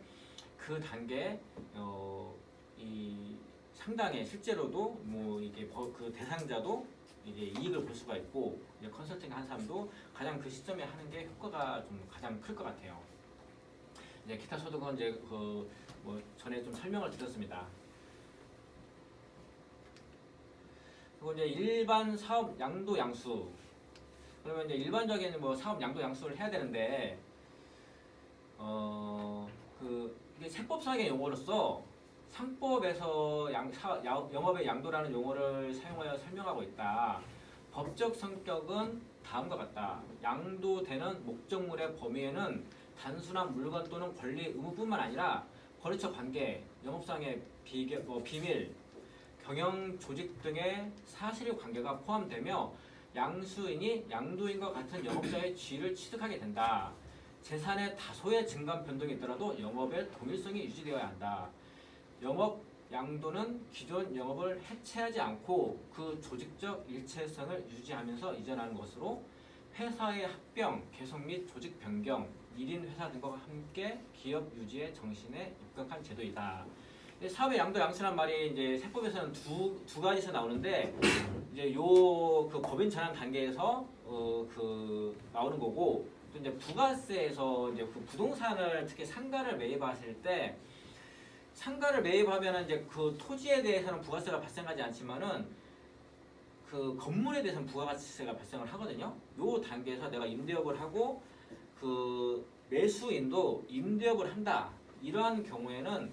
S2: 그 단계 이 상당히 실제로도 뭐 이게 그 대상자도 이게 이익을 볼 수가 있고 이제 컨설팅 한 사람도 가장 그 시점에 하는 게 효과가 좀 가장 클 것 같아요. 이제 기타 소득은 이제 그 뭐 전에 좀 설명을 드렸습니다. 그리고 이제 일반 사업 양도 양수. 그러면 이제 일반적인 뭐 사업 양도 양수를 해야 되는데 이게 세법상의 용어로서 상법에서 영업의 양도라는 용어를 사용하여 설명하고 있다. 법적 성격은 다음과 같다. 양도되는 목적물의 범위에는 단순한 물건 또는 권리 의무뿐만 아니라 거래처 관계, 영업상의 비밀, 경영 조직 등의 사실의 관계가 포함되며 양수인이 양도인과 같은 영업자의 지위를 취득하게 된다. 재산의 다소의 증감 변동이 있더라도 영업의 동일성이 유지되어야 한다. 영업 양도는 기존 영업을 해체하지 않고 그 조직적 일체성을 유지하면서 이전하는 것으로 회사의 합병, 개속 및 조직 변경, 1인 회사 등과 함께 기업 유지의 정신에 입각한 제도이다. 사업의 양도 양수란 말이 이제 세법에서는 두 가지에서 나오는데 이제 그 법인 전환 단계에서 그 나오는 거고 또 이제 부가세에서 이제 그 부동산을 특히 상가를 매입하실 때 상가를 매입하면은 이제 그 토지에 대해서는 부가세가 발생하지 않지만은 그 건물에 대해서는 부가가치세가 발생을 하거든요. 요 단계에서 내가 임대업을 하고 그 매수인도 임대업을 한다. 이러한 경우에는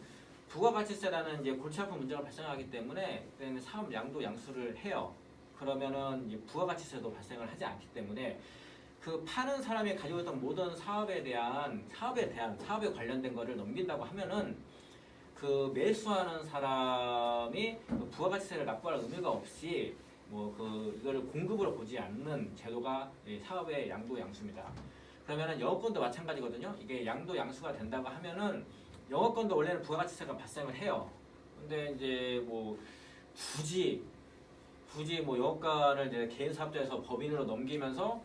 S2: 부가가치세라는 이제 골치 아픈 문제가 발생하기 때문에 사업 양도 양수를 해요. 그러면은 이제 부가가치세도 발생을 하지 않기 때문에 그 파는 사람이 가지고 있던 모든 사업에 관련된 거를 넘긴다고 하면은 그 매수하는 사람이 그 부가가치세를 납부할 의무가 없이 뭐 그 이거를 공급으로 보지 않는 제도가 사업의 양도 양수입니다. 그러면은 영업권도 마찬가지거든요. 이게 양도 양수가 된다고 하면은 영업권도 원래는 부가가치세가 발생을 해요. 근데 이제 뭐 굳이 뭐 영업가를 이제 개인 사업자에서 법인으로 넘기면서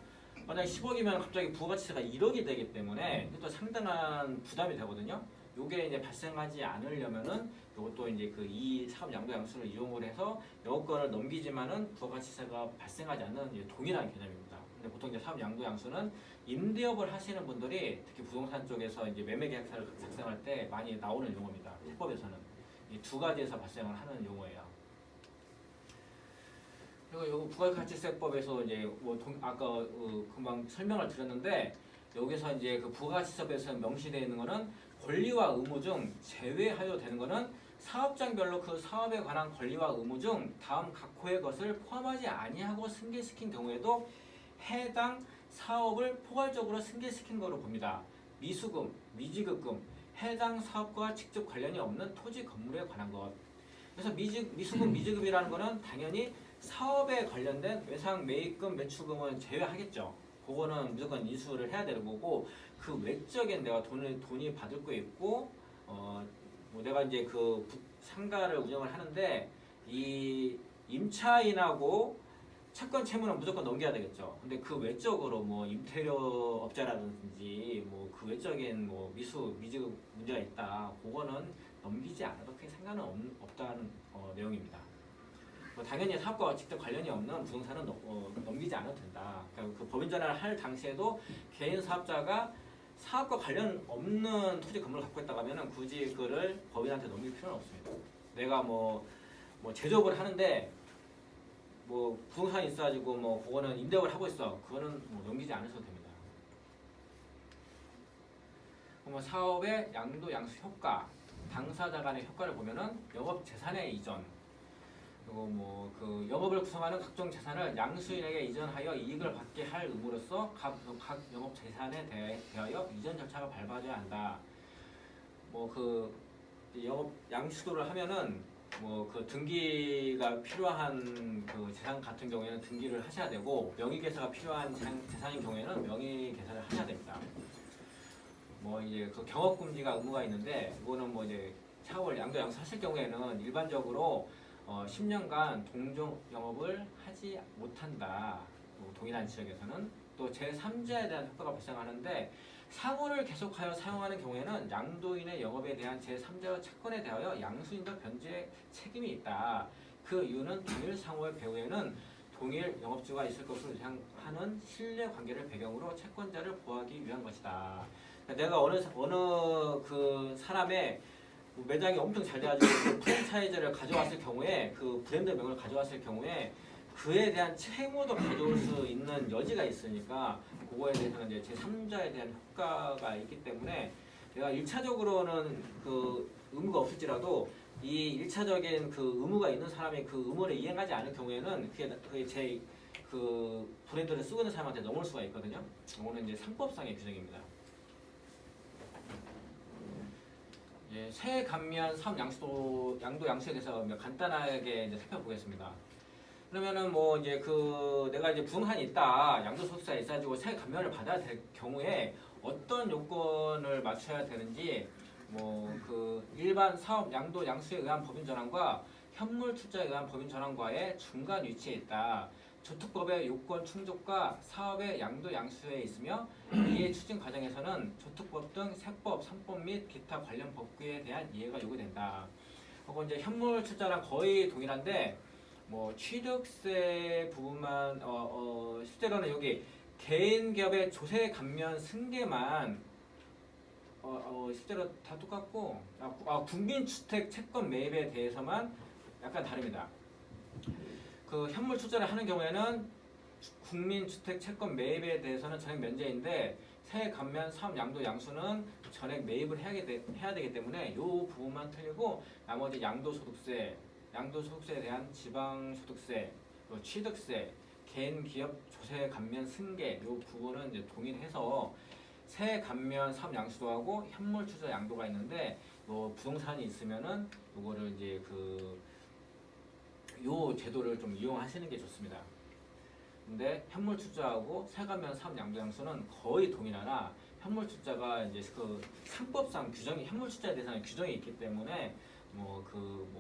S2: 만약에 10억이면 갑자기 부가가치세가 1억이 되기 때문에 이것도 상당한 부담이 되거든요. 요게 이제 발생하지 않으려면은 요것도 이제 그 이 사업 양도 양수를 이용을 해서 영업권을 넘기지만은 부가가치세가 발생하지 않는 이제 동일한 개념입니다. 근데 보통 이제 사업 양도 양수는 임대업을 하시는 분들이 특히 부동산 쪽에서 이제 매매 계약서를 작성할 때 많이 나오는 용어입니다. 세법에서는 이 두 가지에서 발생을 하는 용어예요. 그리고 요 부가가치세법에서 이제 뭐 아까 금방 설명을 드렸는데 여기서 이제 그 부가가치세법에서 명시되어 있는 거는 권리와 의무 중 제외하여 되는 거는 사업장별로 그 사업에 관한 권리와 의무 중 다음 각호의 것을 포함하지 아니하고 승계시킨 경우에도 해당 사업을 포괄적으로 승계시킨 거로 봅니다. 미수금, 미지급금, 해당 사업과 직접 관련이 없는 토지 건물에 관한 것. 그래서 미수금, 미지급이라는 거는 당연히 사업에 관련된 외상, 매입금, 매출금은 제외하겠죠. 그거는 무조건 인수를 해야 되는 거고 그 외적인 내가 돈이 받을 거 있고 뭐 내가 이제 그 상가를 운영을 하는데 이 임차인하고 채권 채무는 무조건 넘겨야 되겠죠. 근데 그 외적으로 뭐 인테리어 업자라든지 뭐 그 외적인 뭐 미지급 문제가 있다. 그거는 넘기지 않아도 크게 상관은 없다는 내용입니다. 뭐 당연히 사업과 직접 관련이 없는 부동산은 넘기지 않아도 된다. 그러니까 그 법인 전환을 할 당시에도 개인 사업자가 사업과 관련 없는 토지 건물을 갖고 있다고 하면 굳이 그거를 법인한테 넘길 필요는 없습니다. 내가 뭐 제조업을 하는데 뭐 부동산이 있어가지고 뭐 그거는 임대업을 하고 있어. 그거는 뭐 넘기지 않으셔도 됩니다. 그럼 사업의 양도 양수 효과, 당사자 간의 효과를 보면은 영업 재산의 이전, 그리고 뭐 그 영업을 구성하는 각종 재산을 양수인에게 이전하여 이익을 받게 할 의무로서 각 영업 재산에 대하여 이전 절차가 밟아져야 한다. 뭐 그 영업 양수도를 하면은 뭐 그 등기가 필요한 그 재산 같은 경우에는 등기를 하셔야 되고 명의개설가 필요한 재산인 경우에는 명의개설을 하셔야 됩니다. 뭐 이제 그 경업금지가 의무가 있는데 이거는 뭐 이제 사업을 양도 양수하실 경우에는 일반적으로 10년간 동종 영업을 하지 못한다. 뭐 동일한 지역에서는 또 제3자에 대한 효과가 발생하는데 상호를 계속하여 사용하는 경우에는 양도인의 영업에 대한 제3자의 채권에 대하여 양수인과 변제의 책임이 있다. 그 이유는 동일 상호의 배후에는 동일 영업주가 있을 것으로 예상하는 신뢰 관계를 배경으로 채권자를 보호하기 위한 것이다. 그러니까 내가 어느 그 사람의 매장이 엄청 잘 돼가지고 그 프랜차이즈를 가져왔을 경우에 그 브랜드명을 가져왔을 경우에 그에 대한 채무도 가져올 수 있는 여지가 있으니까 그거에 대해서는 이제 제3자에 대한 효과가 있기 때문에 내가 1차적으로는 그 의무가 없을지라도 이 1차적인 그 의무가 있는 사람이 그 의무를 이행하지 않을 경우에는 그게 제 그 브랜드를 쓰고 있는 사람한테 넘을 수가 있거든요. 이거는 이제 상법상의 규정입니다. 예, 세 감면 삼 양도 양수에 대해서 간단하게 이제 살펴보겠습니다. 그러면은 뭐 이제 그 내가 이제 부동산이 있다, 양도소득세가 있어가지고 세 감면을 받아야 될 경우에 어떤 요건을 맞춰야 되는지 뭐 그 일반 사업 양도 양수에 의한 법인 전환과 현물 투자에 의한 법인 전환과의 중간 위치에 있다. 조특법의 요건 충족과 사업의 양도 양수에 있으며 이해 추진 과정에서는 조특법 등 세법, 3법 및 기타 관련 법규에 대한 이해가 요구된다. 그리고 이제 현물 투자랑 거의 동일한데 뭐 취득세 부분만 실제로는 여기 개인 기업의 조세 감면 승계만 실제로 다 똑같고 국민주택 채권 매입에 대해서만 약간 다릅니다. 그 현물 투자를 하는 경우에는 국민주택 채권 매입에 대해서는 전액 면제인데 세 감면 사업 양도 양수는 전액 매입을 해야 되기 때문에 이 부분만 틀리고 나머지 양도소득세에 대한 지방소득세, 취득세, 개인 기업 조세 감면 승계 이 부분은 이제 동일해서 세 감면 사업 양수도 하고 현물 투자 양도가 있는데 뭐 부동산이 있으면은 요거를 이제 요 제도를 좀 이용하시는 게 좋습니다. 근데 현물 투자하고 세 감면 사업 양도 양수는 거의 동일하나 현물 투자가 이제 그 상법상 규정이 현물 투자에 대해서는 규정이 있기 때문에 뭐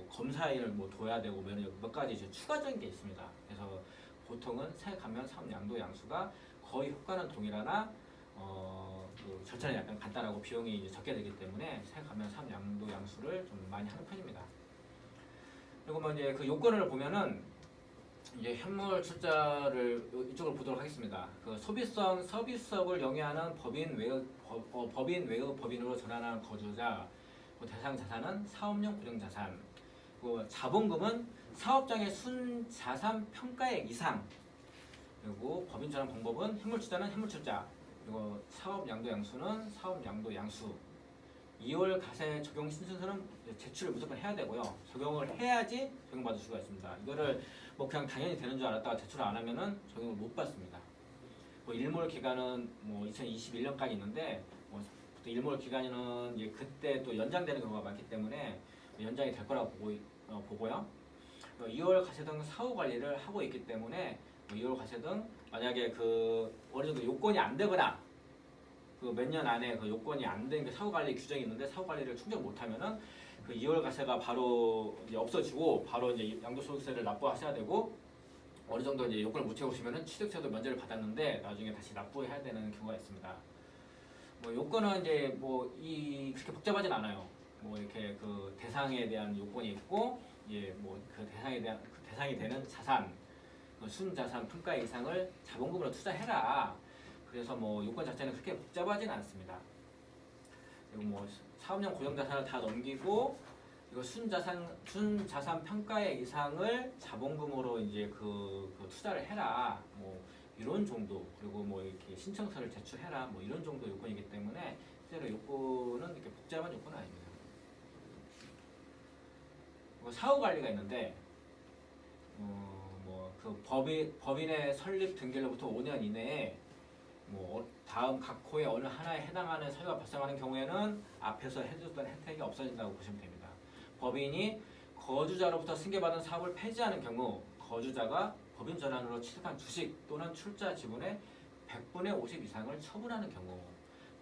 S2: 검사인을 뭐 둬야 되고 몇 가지 이제 추가적인 게 있습니다. 그래서 보통은 세 감면 사업 양도 양수가 거의 효과는 동일하나 그 절차는 약간 간단하고 비용이 이제 적게 되기 때문에 세 감면 사업 양도 양수를 좀 많이 하는 편입니다. 그리고 뭐 이제 그 요건을 보면은 이제 현물 투자를 이쪽으로 보도록 하겠습니다. 그 소비성 서비스업을 영위하는 법인 외의 법인으로 전환하는 거주자, 대상 자산은 사업용 고정 자산, 자본금은 사업장의 순자산 평가액 이상, 그리고 법인 전환 방법은 현물 투자는 현물 투자, 그리고 사업 양도 양수는 사업 양도 양수. 2월 가세 적용 신청서는 제출을 무조건 해야 되고요. 적용을 해야지 적용받을 수가 있습니다. 이거를 뭐 그냥 당연히 되는 줄 알았다가 제출을 안 하면은 적용을 못 받습니다. 뭐 일몰 기간은 뭐 2021년까지 있는데 뭐 일몰 기간은 이제 그때 또 연장되는 경우가 많기 때문에 연장이 될 거라고 보고요. 2월 가세 등 사후 관리를 하고 있기 때문에 2월 가세 등 만약에 그 어느 정도 요건이 안 되거나 그 몇 년 안에 그 요건이 안 된 게 사후 관리 규정이 있는데 사후 관리를 충족 못하면은 그 2월 가세가 바로 이제 없어지고 바로 이제 양도소득세를 납부하셔야 되고 어느 정도 이제 요건을 못 채우시면은 취득세도 면제를 받았는데 나중에 다시 납부해야 되는 경우가 있습니다. 뭐 요건은 이제 그렇게 복잡하진 않아요. 뭐 이렇게 그 대상에 대한 요건이 있고 예 뭐 그 대상이 되는 자산 그 순자산 평가 이상을 자본금으로 투자해라. 그래서 뭐 요건 자체는 그렇게 복잡하진 않습니다. 그리고 뭐 사업용 고정자산을 다 넘기고 이거 순자산 평가액 이상을 자본금으로 이제 그 투자를 해라. 뭐 이런 정도. 그리고 뭐 이렇게 신청서를 제출해라. 뭐 이런 정도 요건이기 때문에 실제로 요건은 이렇게 복잡한 요건은 아닙니다. 사후 관리가 있는데 뭐 그 법인의 설립 등기일로부터 5년 이내에 뭐 다음 각 호의 어느 하나에 해당하는 사유가 발생하는 경우에는 앞에서 해줬던 혜택이 없어진다고 보시면 됩니다. 법인이 거주자로부터 승계받은 사업을 폐지하는 경우 거주자가 법인 전환으로 취득한 주식 또는 출자 지분의 100분의 50 이상을 처분하는 경우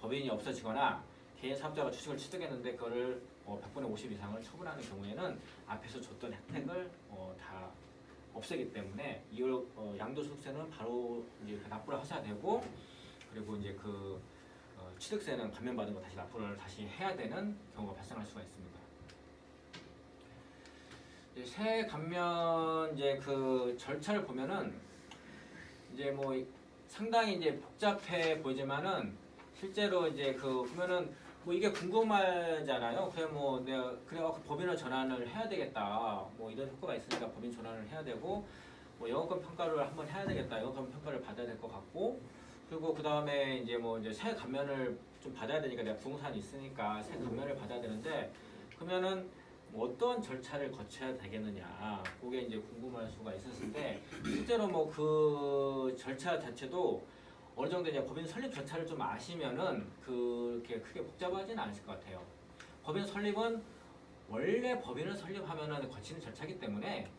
S2: 법인이 없어지거나 개인 사업자가 주식을 취득했는데 그거를 100분의 50 이상을 처분하는 경우에는 앞에서 줬던 혜택을 다 없애기 때문에 양도소득세는 바로 이제 납부를 하셔야 되고, 그리고 이제 취득세는 감면받은 거 다시 납부를 다시 해야 되는 경우가 발생할 수가 있습니다. 이제 세 감면 이제 절차를 보면은 이제 상당히 이제 복잡해 보이지만은 실제로 이제 보면은 이게 궁금하잖아요. 내가 법인을 전환을 해야 되겠다. 이런 효과가 있으니까 법인 전환을 해야 되고, 영업권 평가를 한번 해야 되겠다. 영업권 평가를 받아야 될 것 같고, 그리고 그 다음에 이제 새 감면을 좀 받아야 되니까 내가 부동산이 있으니까 새 감면을 받아야 되는데, 그러면은 어떤 절차를 거쳐야 되겠느냐, 그게 이제 궁금할 수가 있었는데, 실제로 그 절차 자체도 어느 정도 이제 법인 설립 절차를 좀 아시면은 그렇게 크게 복잡하지는 않으실 것 같아요. 법인 설립은 원래 법인을 설립하면은 거치는 절차이기 때문에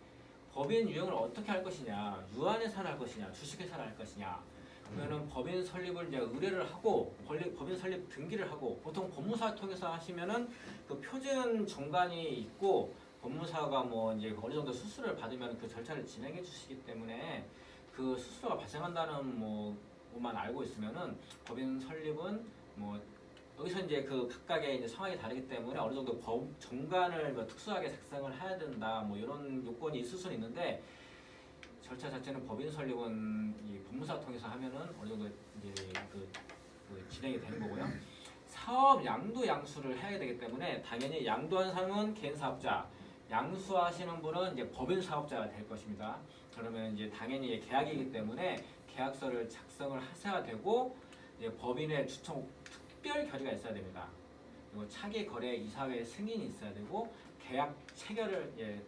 S2: 법인 유형을 어떻게 할 것이냐, 유한회사를 할 것이냐, 주식회사를 할 것이냐, 그러면은 법인 설립을 이제 의뢰를 하고 법인 설립 등기를 하고, 보통 법무사 통해서 하시면은 그 표준 정관이 있고 법무사가 이제 어느 정도 수수료를 받으면 그 절차를 진행해 주시기 때문에 그 수수료가 발생한다는 것만 알고 있으면은 법인 설립은 여기서 이제 각각의 이제 상황이 다르기 때문에 어느 정도 법 정관을 특수하게 작성을 해야 된다, 이런 요건이 있을 수는 있는데, 절차 자체는 법인 설립은 이 법무사 통해서 하면은 어느 정도 이제 진행이 되는 거고요. 사업 양도 양수를 해야 되기 때문에 당연히 양도한 사람은 개인 사업자, 양수하시는 분은 이제 법인 사업자가 될 것입니다. 그러면 이제 당연히 계약이기 때문에 계약서를 작성을 하셔야 되고, 이제 법인의 추천 특별 결의가 있어야 됩니다. 그리고 차기 거래 이사회 승인이 있어야 되고, 계약 체결을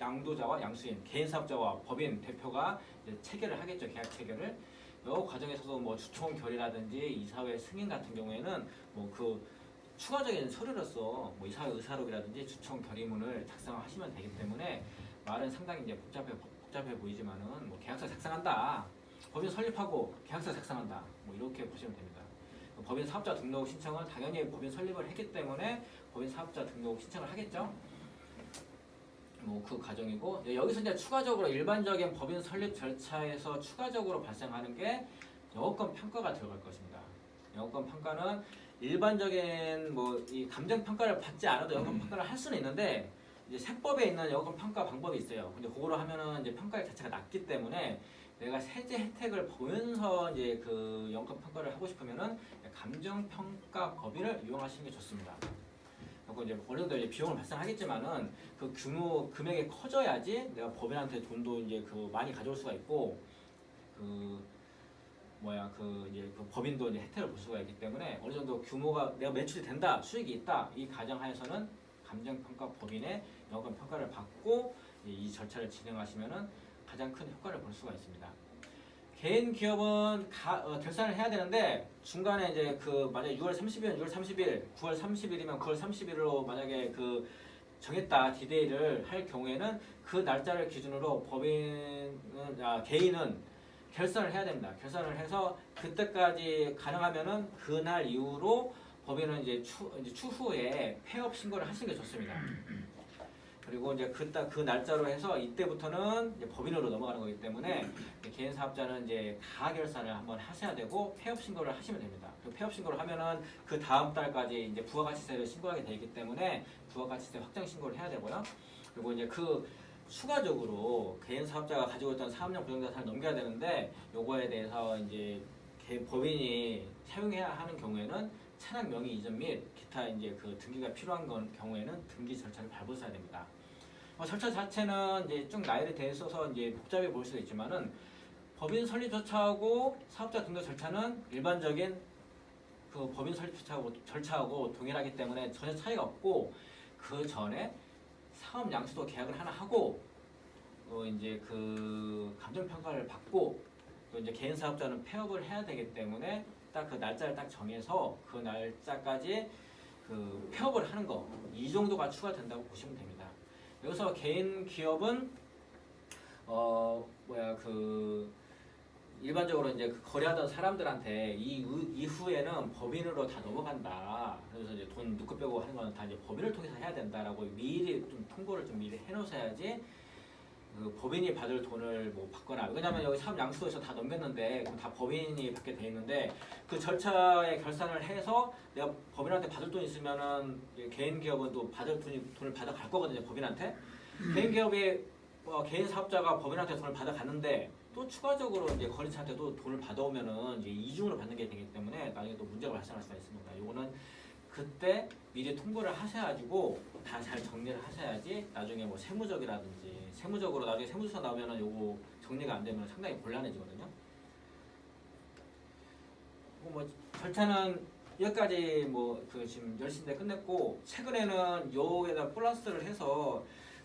S2: 양도자와 양수인, 개인 사업자와 법인 대표가 이제 체결을 하겠죠. 계약 체결을. 이 과정에서도 주총 결의라든지 이사회 승인 같은 경우에는 추가적인 서류로서 이사회 의사록이라든지 주총 결의문을 작성하시면 되기 때문에 말은 상당히 이제 복잡해 보이지만은 계약서 작성한다, 법인 설립하고 계약서 작성한다, 이렇게 보시면 됩니다. 법인 사업자 등록 신청은 당연히 법인 설립을 했기 때문에 법인 사업자 등록 신청을 하겠죠. 그 과정이고, 여기서 이제 추가적으로 일반적인 법인 설립 절차에서 추가적으로 발생하는 게 영업권 평가가 들어갈 것입니다. 영업권 평가는 일반적인 이 감정 평가를 받지 않아도 영업권 평가를 할 수는 있는데, 이제 세법에 있는 영업권 평가 방법이 있어요. 근데 그거로 하면은 이제 평가 자체가 낮기 때문에 내가 세제 혜택을 보면서 이제 영업권 평가를 하고 싶으면은 감정 평가 법인을 이용하시는 게 좋습니다. 그리고 이제 어느 정도 이제 비용은 발생하겠지만은 그 금액이 커져야지 내가 법인한테 돈도 이제 많이 가져올 수가 있고, 이제 법인도 이제 혜택을 볼 수가 있기 때문에 어느 정도 규모가 내가 매출이 된다, 수익이 있다, 이 가정하에서는 감정평가 법인의 영업권 평가를 받고 이 절차를 진행하시면은 가장 큰 효과를 볼 수가 있습니다. 개인 기업은 결산을 해야 되는데, 중간에 이제 만약에 6월 30일이면 6월 30일, 9월 30일이면 9월 30일로 만약에 정했다, 디데이를 할 경우에는 그 날짜를 기준으로 개인은 결산을 해야 됩니다. 결산을 해서 그때까지 가능하면은 그날 이후로 법인은 이제 추후에 폐업 신고를 하시는 게 좋습니다. 그리고 이제 그 날짜로 해서 이때부터는 이제 법인으로 넘어가는 거기 때문에 개인 사업자는 이제 가결산을 한번 하셔야 되고 폐업 신고를 하시면 됩니다. 폐업 신고를 하면은 그 다음 달까지 이제 부가가치세를 신고하게 되기 때문에 부가가치세 확정 신고를 해야 되고요. 그리고 이제 추가적으로 개인 사업자가 가지고 있던 사업용 부정자산을 넘겨야 되는데, 요거에 대해서 이제 법인이 사용해야 하는 경우에는 차량 명의 이전 및 기타 이제 등기가 필요한 경우에는 등기 절차를 밟으셔야 됩니다. 절차 자체는 이제 쭉 나열이 돼 있어서 이제 복잡해 보일 수도 있지만은, 법인 설립 절차하고 사업자 등록 절차는 일반적인 법인 설립 절차하고 동일하기 때문에 전혀 차이가 없고, 그 전에 사업 양수도 계약을 하나 하고, 또 이제 감정 평가를 받고, 또 이제 개인 사업자는 폐업을 해야 되기 때문에 딱 그 날짜를 딱 정해서 그 날짜까지 폐업을 하는 거, 이 정도가 추가된다고 보시면 됩니다. 여기서 개인 기업은 일반적으로 이제 거래하던 사람들한테 이후에는 법인으로 다 넘어간다. 그래서 이제 돈 넣고 빼고 하는 건 다 이제 법인을 통해서 해야 된다라고 미리 좀 통보를 좀 미리 해놓으셔야지 그 법인이 받을 돈을 뭐 받거나 왜냐면 여기 사업 양수도에서 다 넘겼는데 그럼 다 법인이 받게 돼 있는데 그 절차에 결산을 해서 내가 법인한테 받을 돈 있으면은 개인 기업은 또 받을 돈을 받아갈 거거든요 법인한테 개인 기업이 개인 사업자가 법인한테 돈을 받아갔는데 또 추가적으로 이제 거래처한테 또 돈을 받아오면은 이제 이중으로 받는 게 되기 때문에 나중에 또 문제가 발생할 수가 있습니다. 요거는 그때 미리 통보를 하셔가지고 다 잘 정리를 하셔야지 나중에 뭐 세무적이라든지 세무적으로 나중에 세무조사 나오면은 요거 정리가 안 되면 상당히 곤란해지거든요. 뭐 절차는 여기까지 뭐 그 지금 10시인데 끝냈고 최근에는 요에다 플러스를 해서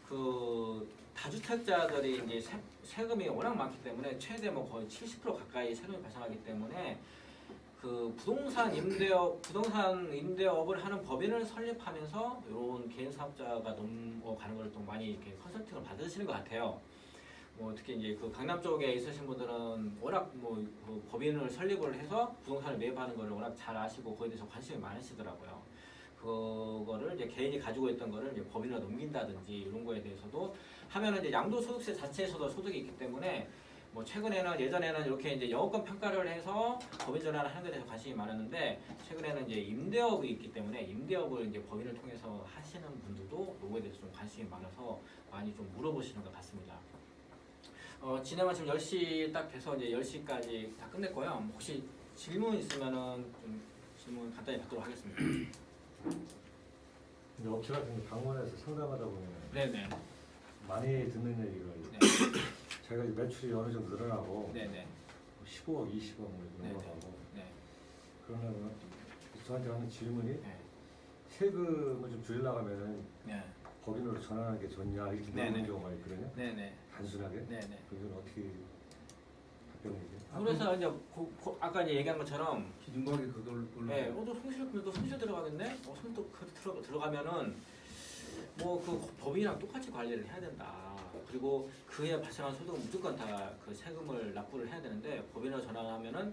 S2: 그 다주택자들이 이제 세금이 워낙 많기 때문에 최대 뭐 거의 70% 가까이 세금이 발생하기 때문에 그 부동산 임대업을 하는 법인을 설립하면서 이런 개인 사업자가 넘어가는 걸 또 많이 이렇게 컨설팅을 받으시는 것 같아요. 뭐 특히 이제 그 강남 쪽에 있으신 분들은 워낙 그 법인을 설립을 해서 부동산을 매입하는 거를 워낙 잘 아시고 거기에 대해서 관심이 많으시더라고요. 그거를 이제 개인이 가지고 있던 거를 이제 법인으로 넘긴다든지 이런 거에 대해서도 하면은 이제 양도소득세 자체에서도 소득이 있기 때문에 뭐 최근에는 예전에는 이렇게 이제 영업권 평가를 해서 법인 전환을 하는 데 대해서 관심이 많았는데 최근에는 이제 임대업이 있기 때문에 임대업을 이제 법인을 통해서 하시는 분들도 요거에 대해서 좀 관심이 많아서 많이 좀 물어보시는 것 같습니다. 진행은 지금 10시 딱 돼서 이제 10시까지 다 끝냈고요. 혹시 질문 있으면은 좀 질문 간단히 받도록 하겠습니다.
S1: 근데 업체 같은 데 방문해서 상담하다 보면
S2: 네네.
S1: 많이 듣는 얘기가
S2: 네.
S1: 자기가 이제 매출이 어느 정도 늘어나고
S2: 네네.
S1: 15억, 20억 뭐
S2: 네네.
S1: 넘어가고
S2: 네.
S1: 그러면 저한테 하는 질문이
S2: 네.
S1: 세금을 좀 줄이려고 하면은
S2: 네.
S1: 법인으로 전환하는 게 좋냐 이렇게
S2: 네네.
S1: 물어보는 경우가 있거든요.
S2: 네네.
S1: 단순하게.
S2: 네네.
S1: 그건 어떻게 답변이죠?
S2: 그래서 이제 아까 이제 얘기한 것처럼
S3: 빈박이 그걸
S2: 네, 또 손실 들어가겠네. 손도 들어가면은 뭐 그 법인이랑 똑같이 관리를 해야 된다. 그리고 그에 발생한 소득은 무조건 다 그 세금을 납부를 해야 되는데 법인으로 전환하면은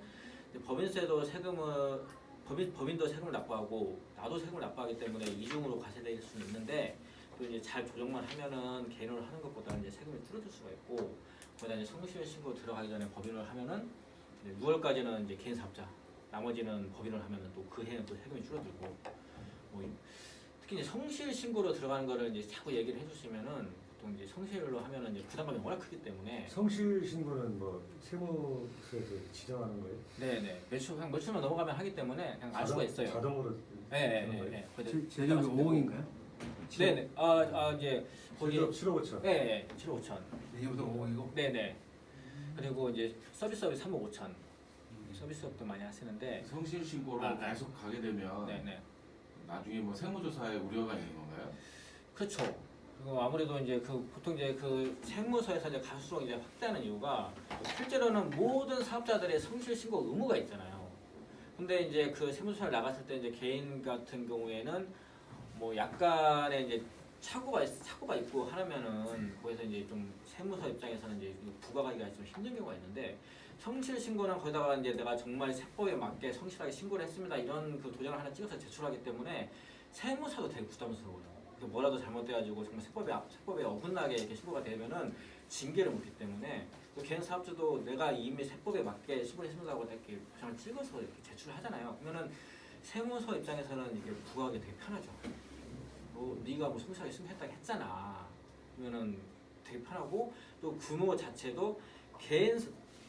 S2: 법인세도 세금을 법인도 세금을 납부하고 나도 세금을 납부하기 때문에 이중으로 과세될 수는 있는데 또 이제 잘 조정만 하면은 개인으로 하는 것보다 이제 세금이 줄어들 수가 있고 거기다 이제 성실 신고 들어가기 전에 법인을 하면은 이제 6월까지는 이제 개인 사업자, 나머지는 법인을 하면은 또 그 해는 또 세금이 줄어들고 뭐 특히 이제 성실 신고로 들어가는 거를 이제 자꾸 얘기를 해주시면은 보통 이제 성실로 하면은 이제 부담감이 워낙 크기 때문에
S1: 성실 신고는 뭐 세무서에서 지정하는 거예요?
S2: 네네 매출만 넘어가면 하기 때문에 그냥 알 수가 있어요.
S1: 자동으로
S2: 네네네.
S3: 제작이 5억인가요?
S2: 네네. 이제 거기
S1: 7억 5천.
S2: 네 7억 5천.
S3: 이게부터 5억이고.
S2: 네네. 그리고 이제 서비스업이 3억 5천. 서비스업도 많이 하시는데.
S4: 성실 신고로 계속 가게 되면
S2: 네네.
S4: 나중에 뭐 세무조사에 우려가 있는 건가요?
S2: 그렇죠. 그리고 아무래도 이제 그 보통 이제 그 세무서에서 이제 갈수록 이제 확대하는 이유가 실제로는 모든 사업자들의 성실 신고 의무가 있잖아요. 근데 이제 그 세무서를 나갔을 때 이제 개인 같은 경우에는 뭐 약간의 이제 착오가 있고 하면은 거기서 이제 좀 세무서 입장에서는 이제 부과하기가 좀 힘든 경우가 있는데 성실 신고는 거기다가 이제 내가 정말 세법에 맞게 성실하게 신고를 했습니다 이런 그 도장을 하나 찍어서 제출하기 때문에 세무서도 되게 부담스러워요. 뭐라도 잘못돼가지고 정말 세법에 어긋나게 이렇게 신고가 되면은 징계를 묻기 때문에 또 개인 사업자도 내가 이미 세법에 맞게 신고를 했습니다고 이렇게 도장을 찍어서 이렇게 제출을 하잖아요. 그러면은 세무서 입장에서는 이게 부과하기 되게 편하죠. 네가 뭐 성실하게 신고했다고 했잖아. 그러면은 되게 편하고 또 규모 자체도 개인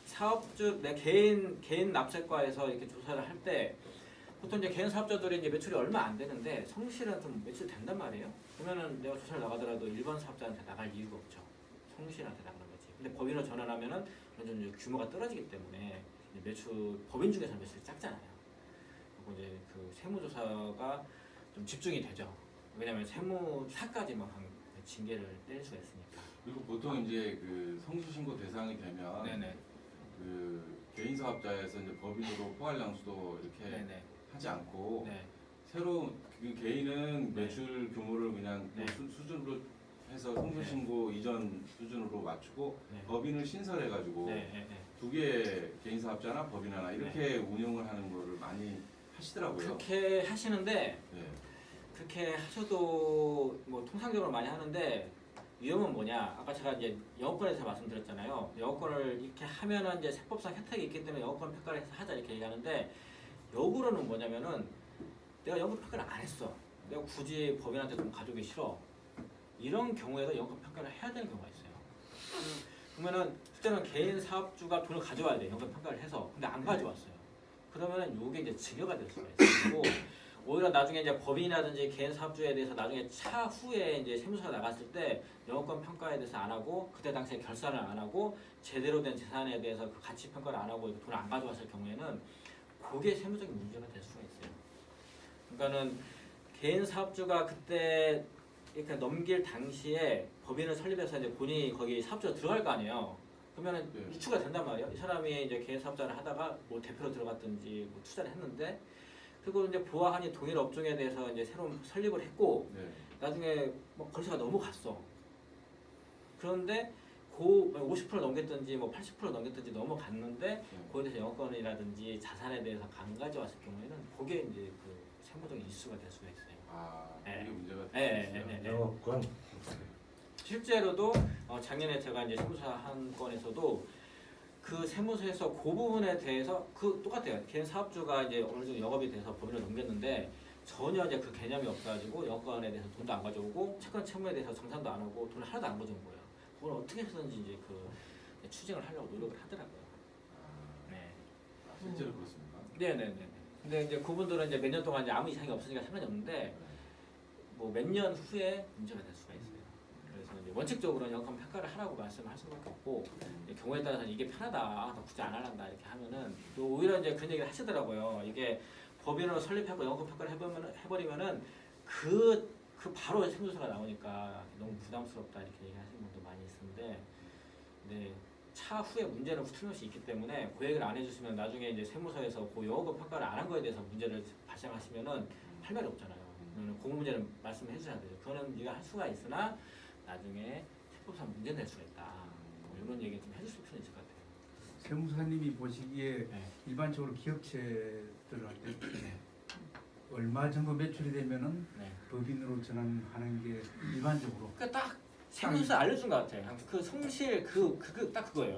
S2: 사업주 내 개인 납세과에서 이렇게 조사를 할 때 보통 이제 개인 사업자들이 이제 매출이 얼마 안 되는데 성실은 좀 매출 된단 말이에요. 그러면은 내가 조사를 나가더라도 일반 사업자한테 나갈 이유가 없죠. 성실한테 나가는 거지. 근데 법인으로 전환하면은 좀 이제 규모가 떨어지기 때문에 매출 법인 중에서 매출이 작잖아요. 그리고 이제 그 세무조사가 좀 집중이 되죠. 왜냐면 세무사까지 막 징계를 때릴 수가 있으니까.
S4: 그리고 보통 이제 그 성실 신고 대상이 되면
S2: 네네.
S4: 그 개인 사업자에서 이제 법인으로 포괄 양수도 이렇게
S2: 네네.
S4: 하지 않고
S2: 네.
S4: 새로 그 개인은
S2: 네.
S4: 매출 규모를 그냥
S2: 네.
S4: 수준으로 해서 성실 신고 이전 수준으로 맞추고
S2: 네.
S4: 법인을 신설해가지고
S2: 네. 네. 네.
S4: 두 개의 개인 사업자나 법인 하나 이렇게 운영을 하는 거를 많이 하시더라고요.
S2: 그렇게 하시는데
S4: 네.
S2: 그렇게 하셔도 뭐 통상적으로 많이 하는데 위험은 뭐냐? 아까 제가 이제 영어권에서 말씀드렸잖아요. 영어권을 이렇게 하면은 이제 세법상 혜택이 있기 때문에 영어권 평가를 해서 하자 이렇게 얘기하는데 역으로는 뭐냐면은 내가 영어권 평가를 안 했어. 내가 굳이 법인한테 돈 가져오기 싫어. 이런 경우에도 영어권 평가를 해야 되는 경우가 있어요. 그러면은 실제는 개인 사업주가 돈을 가져와야 돼. 영어권 평가를 해서. 근데 안 가져왔어요. 그러면은 요게 이제 증여가 될 수가 있고 오히려 나중에 이제 법인이라든지 개인 사업주에 대해서 나중에 차후에 이제 세무서가 나갔을 때 영업권 평가에 대해서 안 하고 그때 당시에 결산을 안 하고 제대로 된 재산에 대해서 그 가치 평가를 안 하고 돈을 안 가져왔을 경우에는 그게 세무적인 문제가 될 수가 있어요. 그러니까는 개인 사업주가 그때 이렇게 넘길 당시에 법인을 설립해서 이제 본인이 거기 사업주로 들어갈 거 아니에요. 그러면은
S4: 네.
S2: 유추가 된단 말이에요. 이 사람이 이제 개인 사업자를 하다가 뭐 대표로 들어갔든지 뭐 투자를 했는데 그리고 이제 보아하니 동일 업종에 대해서 이제 새로 설립을 했고
S4: 네.
S2: 나중에 뭐 거래소가 넘어갔어. 그런데 그 50% 넘겼든지 뭐 80% 넘겼든지 넘어갔는데 그거에 대해서 영업권이라든지 자산에 대해서 안 가져왔을 경우에는 그게 이제 그 세무적인 이슈가 될 수가 있어요.
S4: 아,
S2: 네.
S4: 이게 문제가
S2: 네,
S4: 되겠어요.
S2: 네, 네.
S1: 영업권
S2: 실제로도 작년에 제가 이제 세무사 한 건에서도 그 세무서에서 그 부분에 대해서 그 똑같아요. 개인 사업주가 이제 어느 정도 영업이 돼서 법인을 넘겼는데 전혀 이제 그 개념이 없어가지고 영업권에 대해서 돈도 안 가져오고 채권 채무에 대해서 정산도 안 하고 돈을 하나도 안 가져온 거예요. 그걸 어떻게 해서든지 이제 그 추징을 하려고 노력을 하더라고요.
S4: 아,
S2: 네.
S4: 실제로 그렇습니까?
S2: 네네네. 근데 이제 그분들은 이제 몇 년 동안 이제 아무 이상이 없으니까 상관이 없는데 뭐 몇 년 후에 문제가 될 수가 있어요. 그래서 이제 원칙적으로는 영업권 평가를 하라고 말씀을 할 수밖에 없고 경우에 따라서는 이게 편하다, 나 굳이 안 할란다 이렇게 하면은 또 오히려 이제 그런 얘기를 하시더라고요. 이게 법인으로 설립하고 영업권 평가를 해버리면은 그 바로 세무서가 나오니까 너무 부담스럽다 이렇게 얘기하시는 분도 많이 있는데, 네. 차후에 문제는 틀림없이 있기 때문에 그 얘기를 안 해주시면 나중에 이제 세무서에서 그 영업권 평가를 안 한 거에 대해서 문제를 발생하시면은 할 말이 없잖아요. 그 문제는 말씀을 해주셔야 돼요. 그거는 네가 할 수가 있으나 나중에 세법상 문제 낼 수가 있다. 뭐 이런 얘기 좀 해주실 필요 있을 것 같아요.
S3: 세무사님이 보시기에
S2: 네.
S3: 일반적으로 기업체들한테 얼마 정도 매출이 되면은
S2: 네.
S3: 법인으로 전환하는 게 일반적으로
S2: 그러니까 딱 세무서 알려준 것 같아요. 그 성실 딱 그거예요.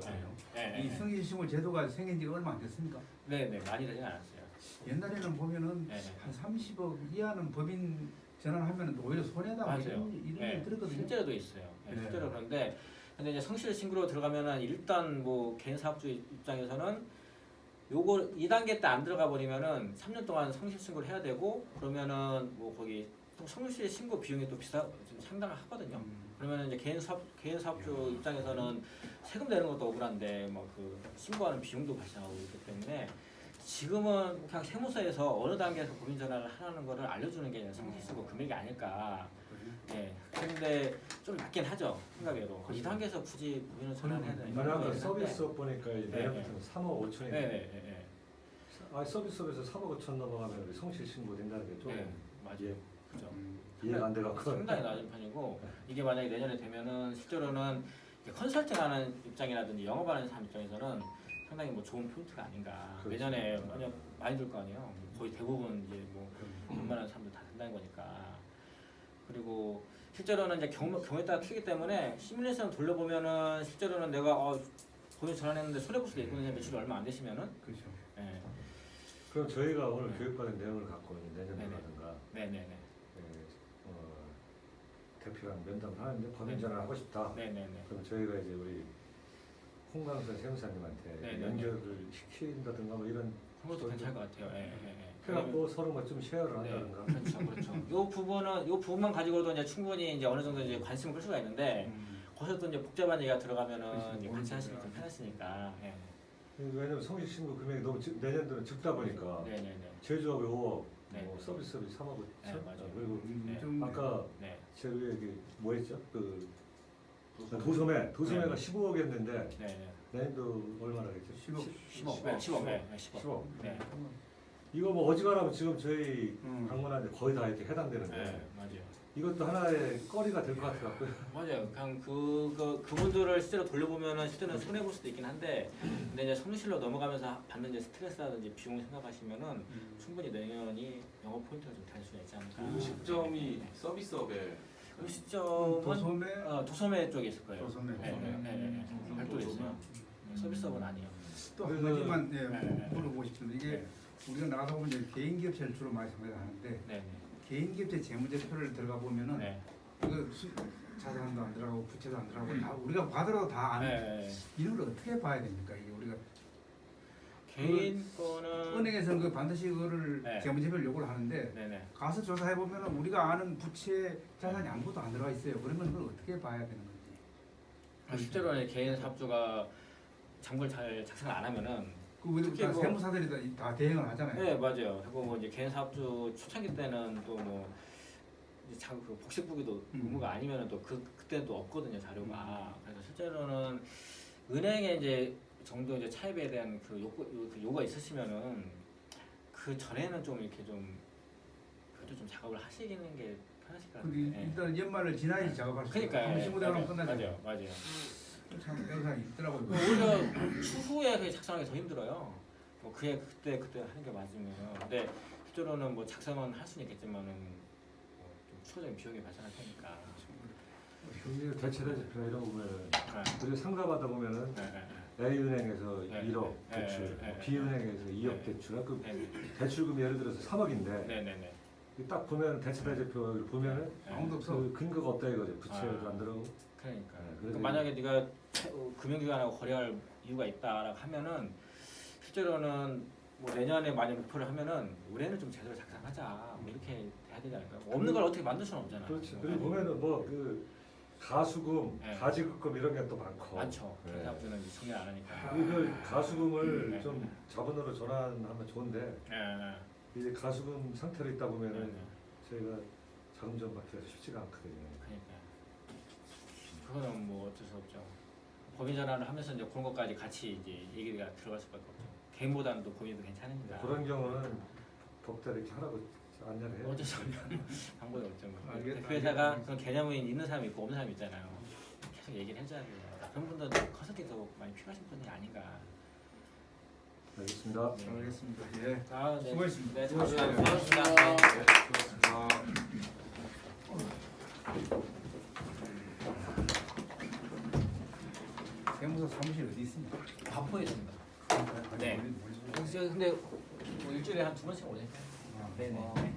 S2: 네.
S3: 이 성실신고 제도가 생긴 지가 얼마 안 됐습니까?
S2: 네네 많이 되진 않았어요.
S3: 옛날에는 보면은
S2: 네.
S3: 한 30억 이하는 법인 전환하면 오히려 손해다 뭐
S2: 맞아요.
S3: 이런
S2: 네.
S3: 얘기 들었거든요.
S2: 실제로도 있어요. 네.
S3: 네.
S2: 실제로 그런데 근데 이제 성실 신고로 들어가면은 일단 뭐 개인 사업주 입장에서는 요거 2단계 때 안 들어가 버리면은 3년 동안 성실 신고를 해야 되고 그러면은 뭐 거기 또 성실 신고 비용이 또 좀 상당하거든요. 그러면 이제 개인 사업주 입장에서는 세금 내는 것도 억울한데 뭐 그 신고하는 비용도 발생하고 있기 때문에 지금은 그냥 세무서에서 어느 단계에서 법인 전환을 하라는 거를 알려주는 게 성실 신고 금액이 아닐까. 예. 근데 좀 낮긴 하죠. 생각외로. 이 단계에서 굳이 법인을 전환해야 되는
S1: 만약에 서비스업 보니까 이제
S2: 네,
S1: 내년부터는 3억 5천이
S2: 네네네.
S1: 서비스업에서 3억 5천 넘어가면 우리 성실 신고 된다는 게 좀
S2: 네, 맞아요. 그죠.
S1: 이해가 안 돼갖고
S2: 상당히 낮은 편이고 이게 만약에 내년에 되면은 실제로는 컨설팅하는 입장이라든지 영업하는 사람 입장에서는 상당히 뭐 좋은 포인트가 아닌가.
S1: 그렇죠.
S2: 내년에 많이 들 거 아니에요. 거의 대부분 이제 뭐 웬만한 사람들 다 된다는 거니까. 그리고 실제로는 이제 경우에 따라 틀리기 때문에 시뮬레이션 돌려보면은 실제로는 내가 돈을 전환했는데 손해볼 수도 있거든요. 매출이 얼마 안 되시면은.
S3: 그렇죠.
S2: 예.
S1: 그럼 저희가 오늘
S2: 네.
S1: 교육받은 내용을 갖고 내년에
S2: 네네.
S1: 가든가
S2: 네네네.
S1: 대표랑 면담을 하는데 법인 전환하고 싶다.
S2: 네네네.
S1: 그럼 저희가 이제 우리 홍강선 세무사님한테
S2: 네네네.
S1: 연결을 시킨다든가 뭐 이런
S2: 그것도 괜찮을 것 같아요. 예, 예, 예.
S1: 그래갖고 서로 뭐 좀 쉐어를
S2: 네,
S1: 한다든가.
S2: 그렇죠, 그렇죠. 요 부분만 가지고도 이제 충분히 이제 어느 정도 이제 관심을 끌 수가 있는데 거기서 또 이제 복잡한 얘기가 들어가면은
S3: 그렇죠.
S2: 이제 같이 하시기 좀 편하시니까. 예.
S1: 왜냐면 성실신고 금액이 너무 내년도는 적다 보니까
S2: 네네네.
S1: 제조업이 5억,
S2: 네.
S1: 뭐 서비스업이 3억 5천.
S2: 네, 맞아요.
S1: 그리고
S2: 네.
S3: 좀
S1: 아까
S2: 네.
S1: 제가 여기 뭐 했죠? 그 도소매가
S2: 네.
S1: 15억이었는데
S2: 네네.
S1: 내년도 얼마나 했죠?
S2: 10억. 네, 10억. 네, 10억.
S1: 10억.
S2: 네.
S1: 이거 뭐 어지간하면 지금 저희
S3: 음.
S1: 방문하는데 거의 다 이렇게 해당되는데
S2: 네, 맞아요.
S1: 이것도 하나의 거리가 될 것 같아요.
S2: 맞아요. 그냥 그분들을 실제로 돌려보면은 실제는 손해 볼 수도 있긴 한데, 근데 이제 성실로 넘어가면서 받는 이제 스트레스라든지 비용을 생각하시면은 충분히 내년이 영업 포인트가 좀 될 수 있지 않을까.
S4: 그 시점이 서비스업에
S2: 시점은
S3: 도소매
S2: 도소매 쪽에 있을 거예요.
S3: 도소매.
S2: 별도로 있어요. 서비스업은 아니에요.
S3: 또 한
S1: 그래서-
S3: 가지만 물어보고 싶은데 이게 우리가 나가다 보면 이제 개인 기업체를 주로 많이 상대하는데
S2: 네.
S3: 개인 기업체 재무제표를 들어가 보면은
S2: 네.
S3: 이거 자산도 안 들어가고 부채도 안 들어가고 다 우리가 봐더라도 다 아는
S2: 네.
S3: 이런 걸 어떻게 봐야 됩니까? 이게 우리가
S2: 개인 거는
S3: 은행에서는 그 반드시 그거를
S2: 네.
S3: 재무제표를 요구를 하는데
S2: 네네.
S3: 가서 조사해 보면은 우리가 아는 부채 자산이 아무것도 안 들어가 있어요. 그러면 그걸 어떻게 봐야 되는 건지.
S2: 실제로는 개인 사업주가 장부를 잘 작성을 안 하면은
S3: 그 우리
S2: 특히
S3: 다
S2: 뭐-
S3: 세무사들이 다 대응을 하잖아요.
S2: 네 맞아요. 그리고 뭐 이제 개인 사업주 초창기 때는 또 뭐 그 복식부기도 의무가 아니면은 또 그때는 또 없거든요 자료가. 그래서 실제로는 은행에 이제 정도 이제 차입에 대한 그 요구가 있으시면은 그 전에는 좀 이렇게 좀 그래도 좀 작업을 하시는 게 편하실 것
S3: 근데
S2: 같아요.
S3: 일단 연말을 지나야 작업할 수 있어요.
S2: 그러니까
S3: 한번 신고대하면 끝나죠.
S2: 맞아요.
S3: 참 영상이 있더라고요.
S2: 오히려 추후에 그 작성하기 더 힘들어요. 뭐 그때 하는 게 맞으면. 근데 실제로는 뭐 작성은 할 수는 있겠지만은 좀 추가적인 비용이 발생할 테니까.
S1: 경제 대체대제표 이런 거 보면
S2: 네.
S1: 우리가 상가받아 보면은
S2: 네.
S1: A은행에서
S2: 네.
S1: 1억
S2: 네.
S1: 대출,
S2: 네.
S1: B은행에서 2억
S2: 네.
S1: 대출. 그
S2: 네.
S1: 대출금이 예를 들어서 3억인데
S2: 네네네.
S1: 딱 보면 대체대제표를 보면은
S3: 아무도 없어.
S1: 그 근거가 없다 이거죠. 부채도 안 들어오고.
S2: 그러니까.
S1: 네,
S2: 그러니까
S1: 그래서
S2: 만약에 네가 금융기관하고 거래할 이유가 있다라고 하면은 실제로는 뭐 내년에 만약 목표를 하면은 올해는 좀 제대로 작성하자 뭐 이렇게 해야 되지 않을까요? 없는 걸 어떻게 만들 수는 없잖아요.
S1: 그렇죠. 그리고 보면은 뭐 그 가수금,
S2: 네.
S1: 가지급금 이런 게 또 많고.
S2: 많죠.
S1: 네.
S2: 개인 사업주는 이제 정리 안 하니까.
S1: 그 가수금을
S2: 네.
S1: 좀 자본으로 전환하면 좋은데
S2: 네.
S1: 이제 가수금 상태로 있다 보면은
S2: 네.
S1: 저희가 자금 좀 받기가 쉽지가 않거든요.
S2: 그러니까 그거는 뭐 어쩔 수 없죠. 법인 전환을 하면서 이제 그런 것까지 같이 이제 얘기가 들어갈 수밖에 없죠. 개인보다는 또 법인도 괜찮으니까.
S1: 그런 경우는 법대로 이렇게 하라고 안내를 해요.
S2: 어쩔 수 없는 방법이 없죠. 뭐.
S3: 알겠-
S2: 대표회사가
S3: 알겠-
S2: 그런 개념이 있는 사람이 있고 없는 사람이 있잖아요. 계속 얘기를 해줘야 돼요. 그런 분들도 컨설팅도 많이 필요하신 분이 아닌가.
S1: 알겠습니다.
S2: 네.
S3: 알겠습니다. 예.
S2: 아, 네.
S3: 수고하셨습니다.
S2: 네,
S3: 수고하셨습니다.
S2: 수고하셨습니다. 네.
S3: 세무사 사무실 어디 있습니까?
S2: 바포에 있습니다. 네. 근데 뭐 일주일에 한 2번씩 오니까.
S3: 아,
S2: 네네.
S3: 아,